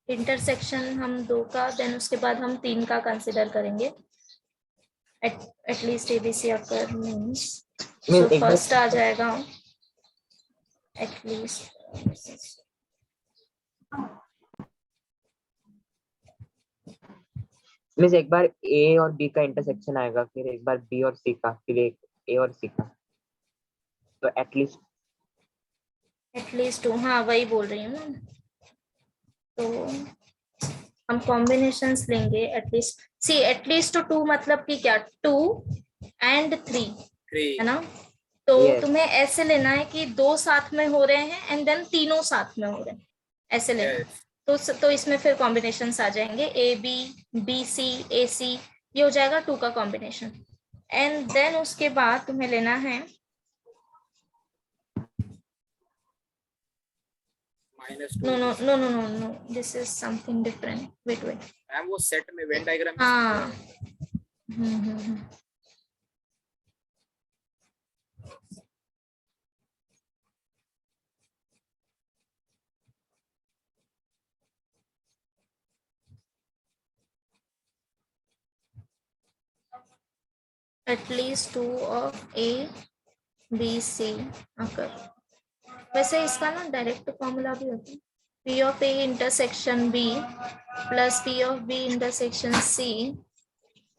इंटरसेक्शन हम 2 का, देन उसके बाद हम 3 का कंसिडर करेंगे. एटलीस्ट एबीसी अकर मींस सो फर्स्ट आ जाएगा एटलीस्ट. मीन्स एक बार ए और बी का इंटरसेक्शन आएगा, फिर एक बार बी और सी का, फिर एक ए और सी का, तो एटलीस्ट 2. हाँ वही बोल रही हूँ ना. तो हम कॉम्बिनेशंस लेंगे एटलीस्ट. सी एटलीस्ट 2 मतलब कि क्या, 2 and 3 है ना. तो Yes. तुम्हें ऐसे लेना है कि 2 साथ में हो रहे हैं एंड देन तीनों साथ में हो रहे हैं, ऐसे लेना है. तो इसमें फिर कॉम्बिनेशंस आ जाएंगे ए बी बी सी ए सी, ये हो जाएगा 2 का कॉम्बिनेशन. एंड देन उसके बाद तुम्हें लेना है no, this is something different. Wait. Ma'am वो सेट में वेन डायग्राम. हाँ. At least 2 of A B C occur. वैसे इसका ना डायरेक्ट फॉर्मूला भी होता है, P of A intersection B plus P of B intersection C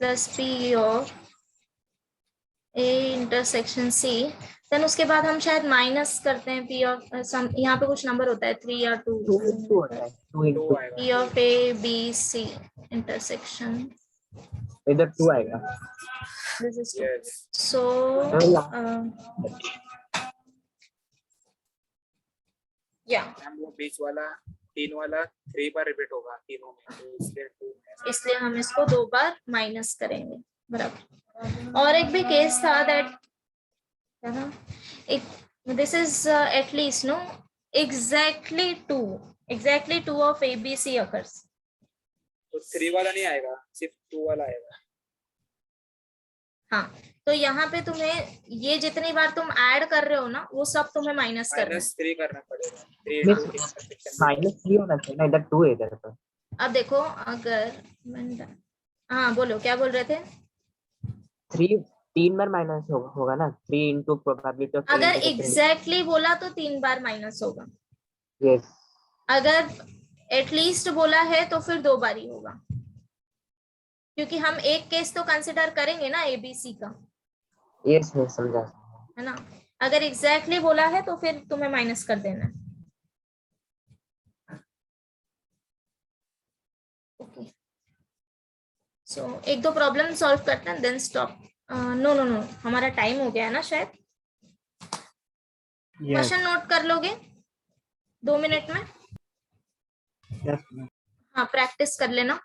plus P of A intersection C. Then उसके बाद हम शायद माइनस करते हैं P of यहाँ पे कुछ नंबर होता है 3 या 2 होता है, 2 into P of A B C intersection. इधर 2 आएगा. This is 2. Yes. So yeah, ma'am वो बीच वाला 3 वाला 3 बार रिपीट होगा तीनों में, तो इसलिए 2 में. इसलिए हम इसको 2 बार माइनस करेंगे. बराबर. और एक भी केस था दैट है ना, this is at least no exactly 2 of A B C occurs. तो 3 वाला नहीं आएगा, सिर्फ 2 वाला आएगा. हाँ, तो यहाँ पे तुम्हें ये जितनी बार तुम ऐड कर रहे हो ना, वो सब तुम्हें माइनस करना है. -3 करना पड़ेगा. 3 into intersection. -3 होना चाहिए ना, इधर 2 है इधर तो. अब देखो अगर हाँ बोलो क्या बोल रहे थे. 3 बार माइनस होगा ना, 3 into प्रोबेबिलिटी ऑफ. अगर एग्जैक्टली बोला तो 3 बार माइनस होगा. यस. अगर एटलीस्ट बोला है तो फिर 2 बार ही होगा, क्योंकि हम एक केस तो कंसिडर करेंगे ना एबीसी का. यस मैं समझा, है ना. अगर एग्जैक्टली बोला है तो फिर तुम्हें माइनस कर देना है. ओके. सो 1-2 प्रॉब्लम सॉल्व करते हैं देन स्टॉप. नो हमारा टाइम हो गया है ना शायद. क्वेश्चन नोट कर लोगे 2 मिनट में. यस. हाँ प्रैक्टिस कर लेना.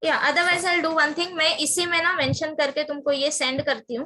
या otherwise I will do one thing, मैं इसी में ना मेंशन करके तुमको ये सेंड करती हूँ.